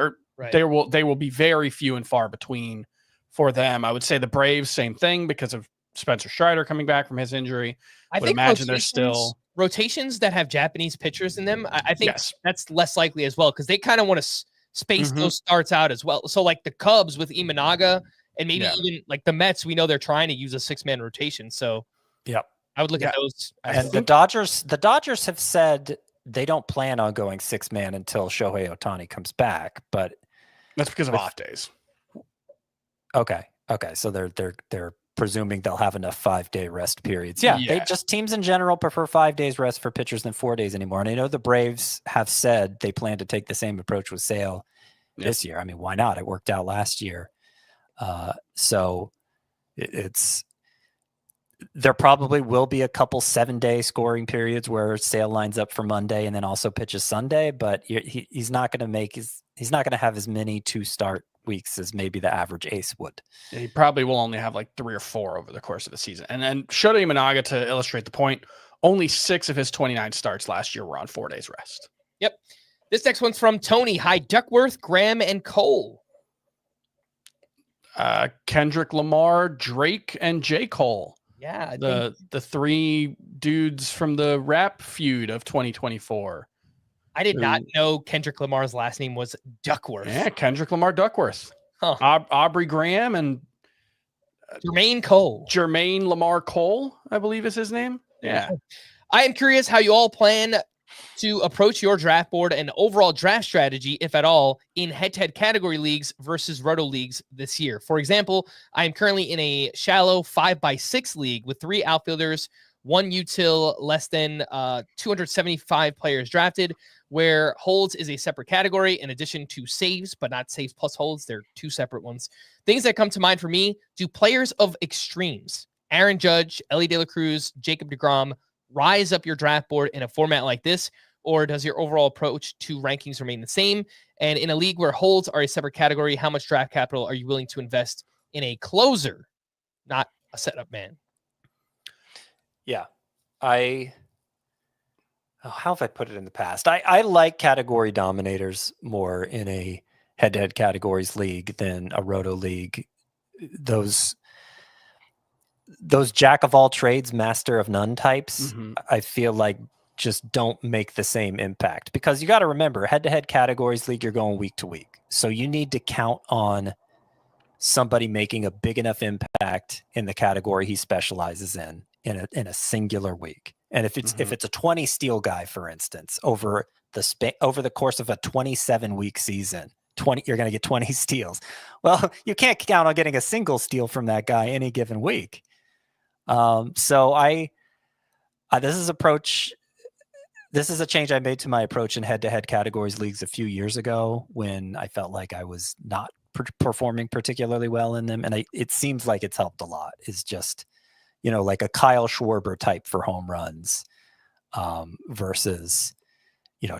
They will be very few and far between for them. I would say the Braves, same thing, because of Spencer Strider coming back from his injury. I think imagine there's still rotations that have Japanese pitchers in them. I think that's less likely as well, because they kind of want to space those starts out as well. So like the Cubs with Imanaga, and maybe even like the Mets, we know they're trying to use a 6-man rotation. So I would look at those. And the Dodgers have said they don't plan on going 6-man until Shohei Ohtani comes back, but that's because of off days. Okay. So they're presuming they'll have enough 5-day rest periods. They just, teams in general prefer 5 days rest for pitchers than 4 days anymore. And I know the Braves have said they plan to take the same approach with Sale this year. I mean, why not? It worked out last year. So there probably will be a couple 7-day scoring periods where Sale lines up for Monday and then also pitches Sunday, but he's not going to have as many 2-start weeks as maybe the average ace would. Yeah, he probably will only have like 3 or 4 over the course of the season. And then Shota Imanaga, to illustrate the point, only 6 of his 29 starts last year were on 4 days rest. Yep. This next one's from Tony. Hi, Duckworth, Graham, and Cole. Kendrick Lamar, Drake, and J. Cole. Yeah. The 3 dudes from the rap feud of 2024. I did not know Kendrick Lamar's last name was Duckworth. Yeah, Kendrick Lamar Duckworth. Huh. Aubrey Graham and Jermaine Lamar Cole, I believe is his name. Yeah. I am curious how you all plan to approach your draft board and overall draft strategy, if at all, in head-to-head category leagues versus roto leagues this year. For example, I am currently in a shallow 5x6 league with 3 outfielders, 1 util, less than 275 players drafted, where holds is a separate category in addition to saves, but not saves plus holds. They're 2 separate ones. Things that come to mind for me: do players of extremes, Aaron Judge, Ellie De La Cruz, Jacob deGrom, rise up your draft board in a format like this, or does your overall approach to rankings remain the same? And in a league where holds are a separate category, how much draft capital are you willing to invest in a closer, not a setup man? Yeah, how have I put it in the past? I like category dominators more in a head-to-head categories league than a roto league. Those jack of all trades, master of none types, I feel like just don't make the same impact, because you got to remember, head-to-head categories league, you're going week to week. So you need to count on somebody making a big enough impact in the category he specializes in a singular week. And if it's a 20 steal guy, for instance, over the course of a 27-week season, you're going to get 20 steals. Well, you can't count on getting a single steal from that guy any given week. So this is a change I made to my approach in head-to-head categories leagues a few years ago when I felt like I was not performing particularly well in them. And it seems like it's helped a lot. Is just, like a Kyle Schwarber type for home runs versus,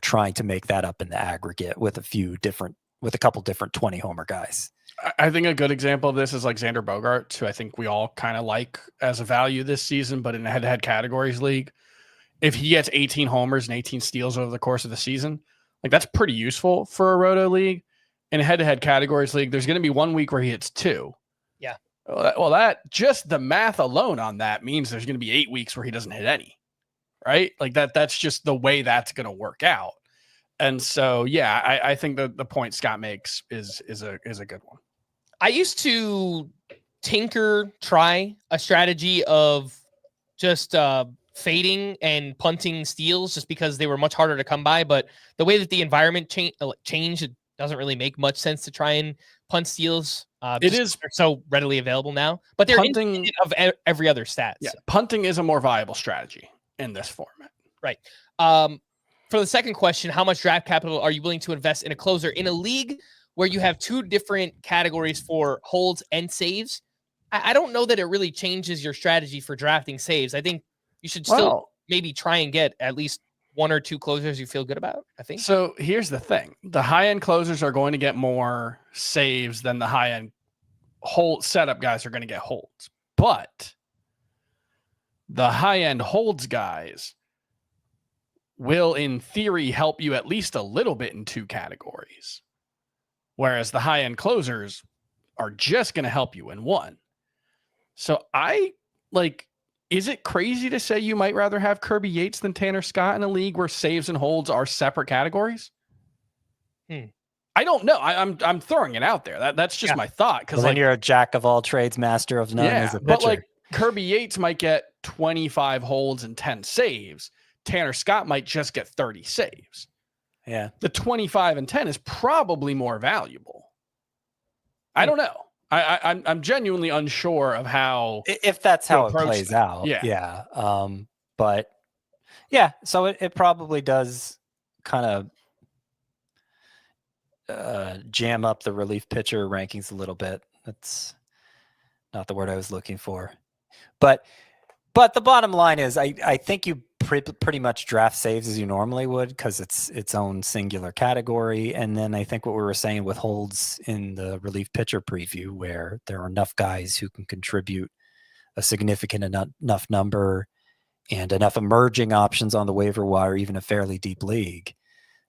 trying to make that up in the aggregate with a couple different 20 homer guys. I think a good example of this is like Xander Bogaerts, who I think we all kind of like as a value this season, but in a head-to-head categories league, if he gets 18 homers and 18 steals over the course of the season, like, that's pretty useful for a roto league. In a head-to-head categories league, there's going to be 1 week where he hits 2. Yeah. Well, that just the math alone on that means there's going to be 8 weeks where he doesn't hit any, right? Like that's just the way that's going to work out. And so, yeah, I think the point Scott makes is a good one. I used to try a strategy of just fading and punting steals just because they were much harder to come by. But the way that the environment changed, it doesn't really make much sense to try and punt steals. They're so readily available now, but they're punting of every other stat. Yeah, punting is a more viable strategy in this format. Right. For the second question, how much draft capital are you willing to invest in a closer in a league where you have two different categories for holds and saves? I don't know that it really changes your strategy for drafting saves. I think you should still maybe try and get at least one or two closers you feel good about, I think. So here's the thing. The high-end closers are going to get more saves than the high-end hold setup guys are going to get holds. But the high-end holds guys will, in theory, help you at least a little bit in two categories. Whereas the high-end closers are just going to help you in one. So is it crazy to say you might rather have Kirby Yates than Tanner Scott in a league where saves and holds are separate categories? I don't know. I'm throwing it out there. That's just my thought. Because then you're a jack of all trades, master of none as a pitcher. But Kirby Yates might get 25 holds and 10 saves. Tanner Scott might just get 30 saves. Yeah. The 25 and 10 is probably more valuable. I don't know. I'm genuinely unsure of how, if that's how it plays out. Yeah. But yeah, so it probably does kind of jam up the relief pitcher rankings a little bit. That's not the word I was looking for. But the bottom line is I think you pretty much draft saves as you normally would because it's its own singular category. And then I think what we were saying with holds in the relief pitcher preview, where there are enough guys who can contribute a significant enough number and enough emerging options on the waiver wire, even a fairly deep league,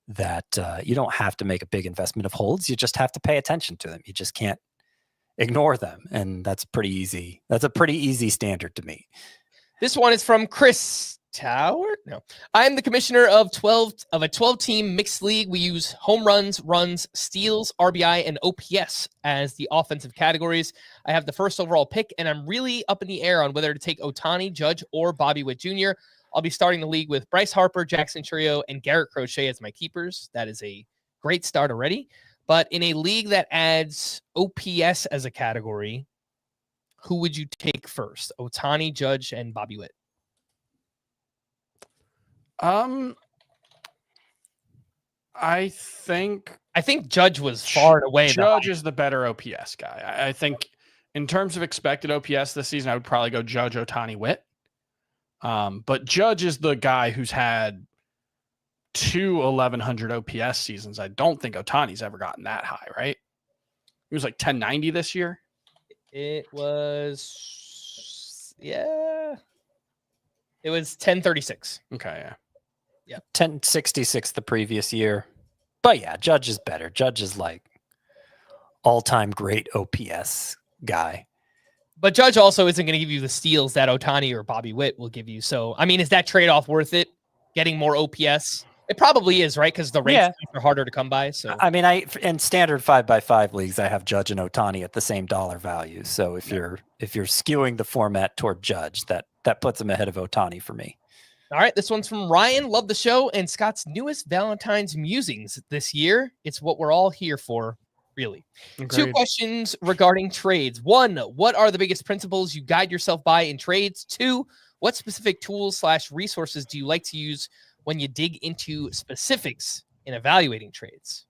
that you don't have to make a big investment of holds. You just have to pay attention to them. You just can't ignore them. And that's pretty easy. That's a pretty easy standard to meet. This one is from Chris Tower. No, I'm the commissioner of a 12-team mixed league. We use home runs, steals, RBI, and OPS as the offensive categories. I have the first overall pick, and I'm really up in the air on whether to take Ohtani, Judge, or Bobby Witt Jr. I'll be starting the league with Bryce Harper, Jackson Chourio, and Garrett Crochet as my keepers. That is a great start already. But in a league that adds OPS as a category, who would you take first? Ohtani, Judge, and Bobby Witt. I think Judge was far and away. Judge is the better OPS guy. I think in terms of expected OPS this season, I would probably go Judge, Ohtani, Witt. But Judge is the guy who's had 2 1,100 OPS seasons. I don't think Ohtani's ever gotten that high, right? He was like 1090 this year. It was, it was 1036. Okay, yeah. 1066 the previous year. But yeah, Judge is better. Judge is like all-time great OPS guy. But Judge also isn't going to give you the steals that Ohtani or Bobby Witt will give you. So, I mean, is that trade-off worth it? Getting more OPS? It probably is, right? Because the rates are harder to come by. So, I mean, in standard 5x5 leagues, I have Judge and Ohtani at the same dollar value. So if you're skewing the format toward Judge, that puts him ahead of Ohtani for me. All right, this one's from Ryan. Love the show and Scott's newest Valentine's musings this year. It's what we're all here for, really. Agreed. 2 questions regarding trades. 1, what are the biggest principles you guide yourself by in trades? 2, what specific tools/resources do you like to use when you dig into specifics in evaluating trades?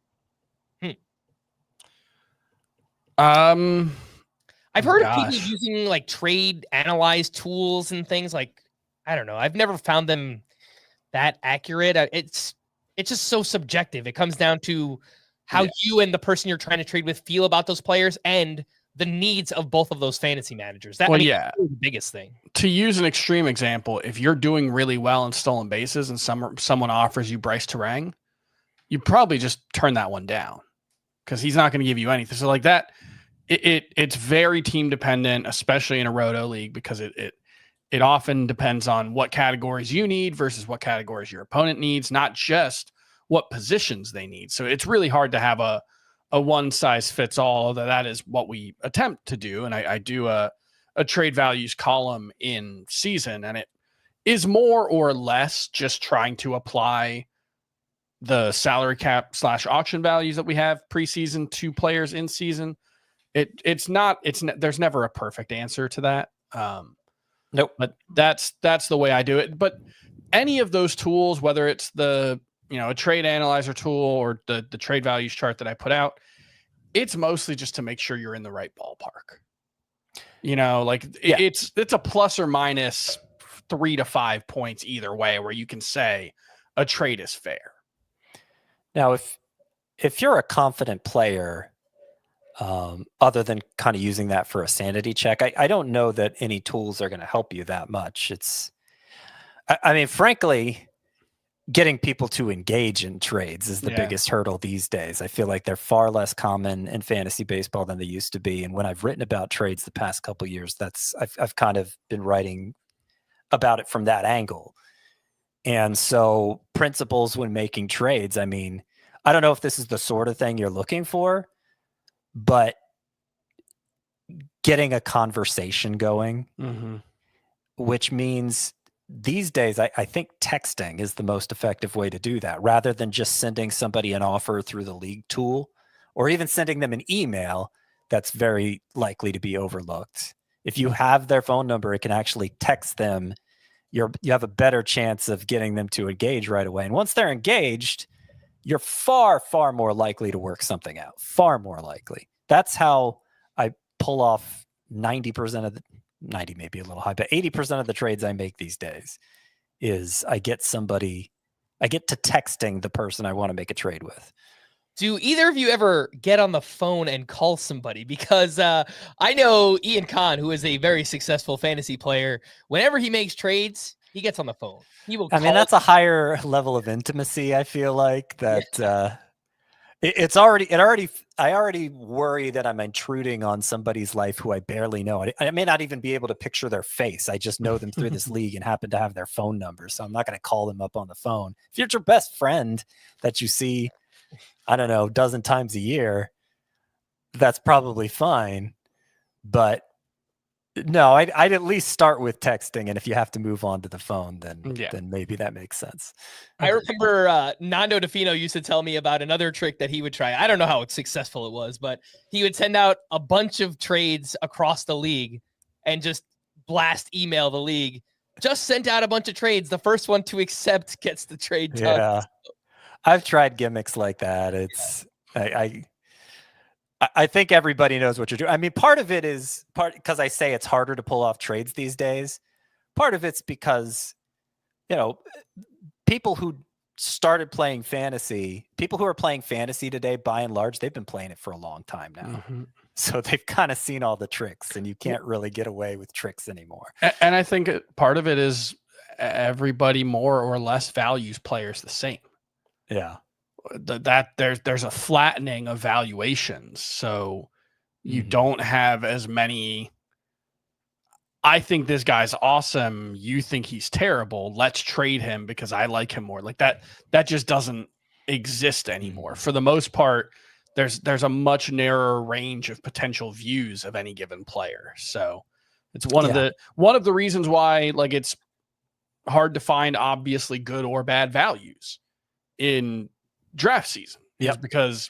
I've heard of people using like trade analyze tools and things like, I don't know. I've never found them that accurate. It's just so subjective. It comes down to how you and the person you're trying to trade with feel about those players and the needs of both of those fantasy managers. That's the biggest thing. To use an extreme example, if you're doing really well in stolen bases and someone offers you Bryce Terang, you probably just turn that one down because he's not going to give you anything. So like that, it's very team dependent, especially in a roto league, because it often depends on what categories you need versus what categories your opponent needs, not just what positions they need. So it's really hard to have a one size fits all, although that is what we attempt to do. And I do a trade values column in season, and it is more or less just trying to apply the salary cap / auction values that we have preseason to players in season. There's never a perfect answer to that. Nope. But that's the way I do it. But any of those tools, whether it's the, a trade analyzer tool or the trade values chart that I put out, it's mostly just to make sure you're in the right ballpark. It's a plus or minus 3 to 5 points either way, where you can say a trade is fair. Now, if you're a confident player, other than kind of using that for a sanity check, I don't know that any tools are going to help you that much. I mean, frankly, getting people to engage in trades is the biggest hurdle these days. I feel like they're far less common in fantasy baseball than they used to be. And when I've written about trades the past couple of years, I've kind of been writing about it from that angle. And so principles when making trades, I mean, I don't know if this is the sort of thing you're looking for, but getting a conversation going, which means these days, I think texting is the most effective way to do that, rather than just sending somebody an offer through the league tool or even sending them an email that's very likely to be overlooked. If you have their phone number, it can actually text them. You have a better chance of getting them to engage right away. And once they're engaged, you're far, far more likely to work something out. Far more likely. That's how I pull off 90% of the 90 may be a little high, but 80% of the trades I make these days is I get to texting the person I want to make a trade with. Do either of you ever get on the phone and call somebody? Because I know Ian Kahn, who is a very successful fantasy player, whenever he makes trades, he gets on the phone. He will. I mean, that's a higher level of intimacy. I feel like that. I already worry that I'm intruding on somebody's life who I barely know. I may not even be able to picture their face. I just know them through this league and happen to have their phone number. So I'm not going to call them up on the phone. If you're your best friend that you see, I don't know, a dozen times a year, that's probably fine. But no, I'd at least start with texting. And if you have to move on to the phone, then maybe that makes sense. I remember Nando DeFino used to tell me about another trick that he would try. I don't know how successful it was, but he would send out a bunch of trades across the league and just blast email the league. Just sent out a bunch of trades. The first one to accept gets the trade done. Yeah. I've tried gimmicks like that. I think everybody knows what you're doing. I mean, part of it is because I say it's harder to pull off trades these days. Part of it's because, people who started playing fantasy, people who are playing fantasy today, by and large, they've been playing it for a long time now. So they've kind of seen all the tricks, and you can't really get away with tricks anymore. And I think part of it is everybody more or less values players the same. Yeah. That there's a flattening of valuations, so you don't have as many. I think this guy's awesome. You think he's terrible. Let's trade him because I like him more. Like that just doesn't exist anymore. For the most part, there's a much narrower range of potential views of any given player. So it's one of the reasons why it's hard to find obviously good or bad values in draft season. Because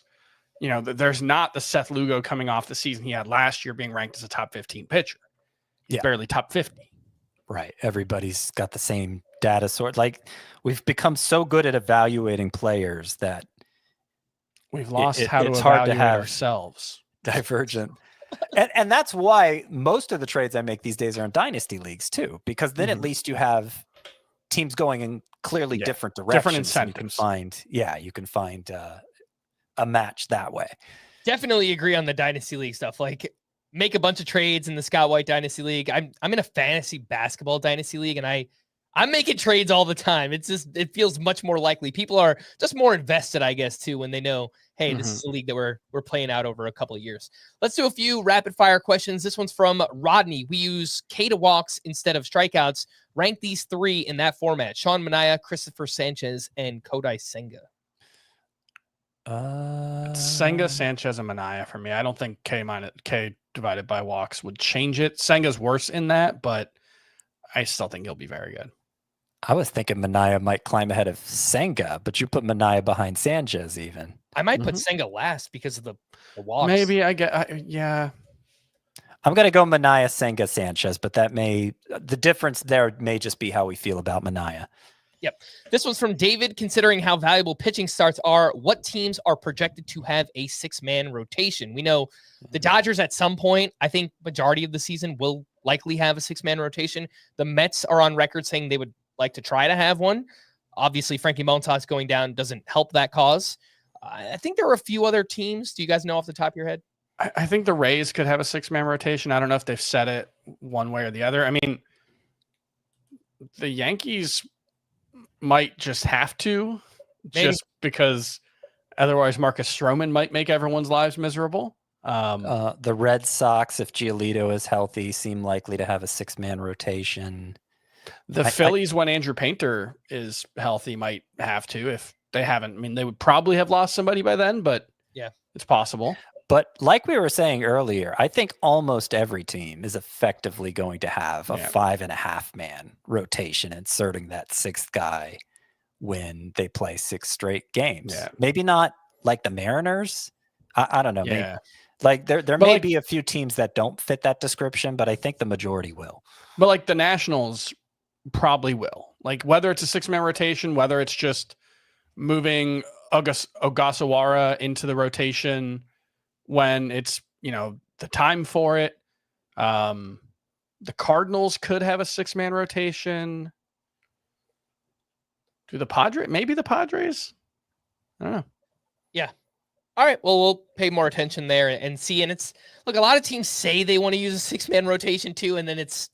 there's not the Seth Lugo coming off the season he had last year being ranked as a top 15 pitcher. He's barely top 50. Right. Everybody's got the same data sort. We've become so good at evaluating players that we've lost how to it's evaluate hard to have ourselves. Divergent. and that's why most of the trades I make these days are in dynasty leagues too, because then at least you have teams going in clearly different directions. Different incentives. You can find a match that way. Definitely agree on the dynasty league stuff. Make a bunch of trades in the Scott White Dynasty League. I'm in a fantasy basketball dynasty league, and I'm making trades all the time. It feels much more likely. People are just more invested, I guess, too, when they know, hey, this is a league that we're playing out over a couple of years. Let's do a few rapid fire questions. This one's from Rodney. We use K to walks instead of strikeouts. Rank these three in that format: Sean Manaea, Christopher Sanchez, and Kodai Senga. Senga, Sanchez, and Manaea for me. I don't think K divided by walks would change it. Senga's worse in that, but I still think he'll be very good. I was thinking Manaea might climb ahead of Senga, but you put Manaea behind Sanchez even. I might put Senga last because of the walks. Maybe yeah. I'm going to go Manaea, Senga, Sanchez, but the difference there may just be how we feel about Manaea. Yep. This one's from David. Considering how valuable pitching starts are, what teams are projected to have a 6-man rotation? We know the Dodgers at some point, I think majority of the season will likely have a 6-man rotation. The Mets are on record saying they would like to try to have one. Obviously, Frankie Montas going down doesn't help that cause. I think there are a few other teams. Do you guys know off the top of your head? I think the Rays could have a 6-man rotation. I don't know if they've said it one way or the other. I mean, the Yankees might just have to, Maybe. just because otherwise Marcus Stroman might make everyone's lives miserable. The Red Sox, if Giolito is healthy, seem likely to have a 6-man rotation. The Phillies, when Andrew Painter is healthy, might have to. If they haven't, I mean, they would probably have lost somebody by then, but yeah, it's possible. But like we were saying earlier, I think almost every team is effectively going to have a 5.5-man rotation, inserting that 6th guy when they play 6 straight games. Yeah. Maybe not like the Mariners. I don't know. Yeah. Maybe, like there may be a few teams that don't fit that description, but I think the majority will. But like the Nationals probably will. Like whether it's a 6-man rotation, whether it's just moving Ogasawara into the rotation when it's, the time for it. The Cardinals could have a 6-man rotation. Do the Padres? Maybe the Padres? I don't know. Yeah. All right. Well, we'll pay more attention there and see. And it's, look, a lot of teams say they want to use a 6-man rotation too. And then it's,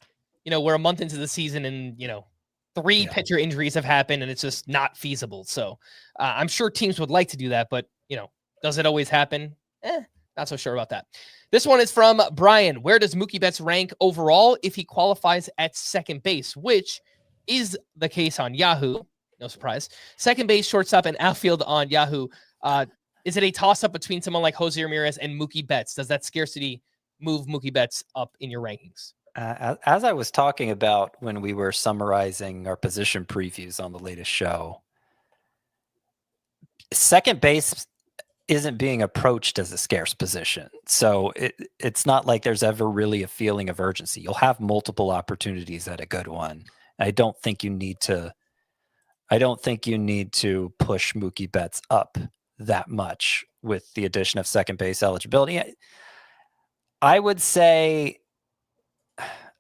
we're a month into the season and, 3 pitcher injuries have happened and it's just not feasible. So I'm sure teams would like to do that, but, does it always happen? Not so sure about that. This one is from Brian. Where does Mookie Betts rank overall if he qualifies at second base, which is the case on Yahoo? No surprise. Second base, shortstop, and outfield on Yahoo. Is it a toss-up between someone like Jose Ramirez and Mookie Betts? Does that scarcity move Mookie Betts up in your rankings? As I was talking about when we were summarizing our position previews on the latest show, second base isn't being approached as a scarce position. So it's not like there's ever really a feeling of urgency. You'll have multiple opportunities at a good one. I don't think you need to push Mookie Betts up that much with the addition of second base eligibility. I would say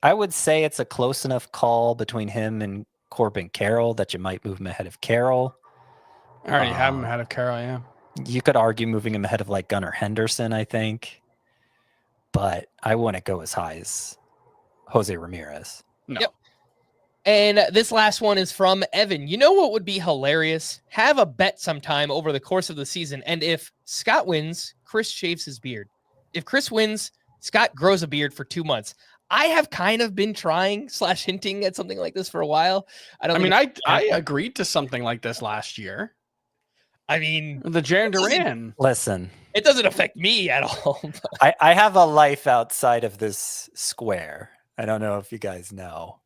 it's a close enough call between him and Corbin Carroll that you might move him ahead of Carroll. I already have him ahead of Carroll, yeah. You could argue moving him ahead of like Gunnar Henderson, I think. But I wouldn't go as high as Jose Ramirez. No. Yep. And this last one is from Evan. You know what would be hilarious? Have a bet sometime over the course of the season. And if Scott wins, Chris shaves his beard. If Chris wins, Scott grows a beard for 2 months. I have kind of been trying / hinting at something like this for a while. I agreed to something like this last year. I mean, The Jaron Duran. Listen, it doesn't affect me at all. I have a life outside of this square. I don't know if you guys know.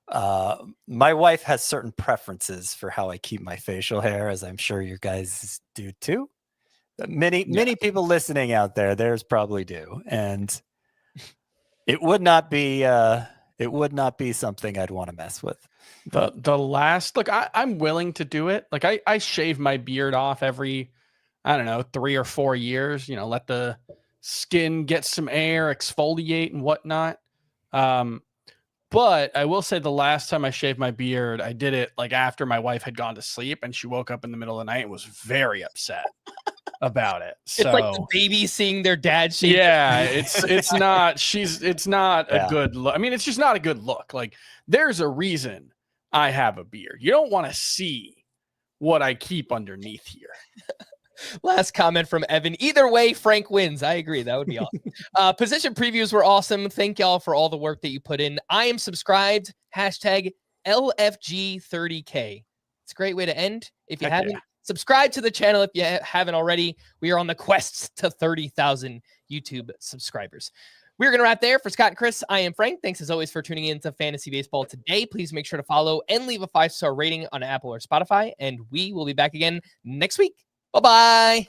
My wife has certain preferences for how I keep my facial hair, as I'm sure you guys do too. Many people listening out there, theirs probably do. And it would not be something I'd want to mess with. The last look, I'm willing to do it. Like I shave my beard off every, 3 or 4 years, let the skin get some air, exfoliate and whatnot. But I will say the last time I shaved my beard, I did it like after my wife had gone to sleep and she woke up in the middle of the night and was very upset about it. So it's like the baby seeing their dad shave. Yeah, it's not a good look. I mean, it's just not a good look. Like there's a reason I have a beard. You don't want to see what I keep underneath here. Last comment from Evan. Either way, Frank wins. I agree. That would be awesome. Position previews were awesome. Thank y'all for all the work that you put in. I am subscribed. # LFG30K. It's a great way to end. If you haven't, subscribe to the channel if you haven't already. We are on the quest to 30,000 YouTube subscribers. We're going to wrap there. For Scott and Chris, I am Frank. Thanks as always for tuning in to Fantasy Baseball today. Please make sure to follow and leave a 5-star rating on Apple or Spotify. And we will be back again next week. Bye-bye.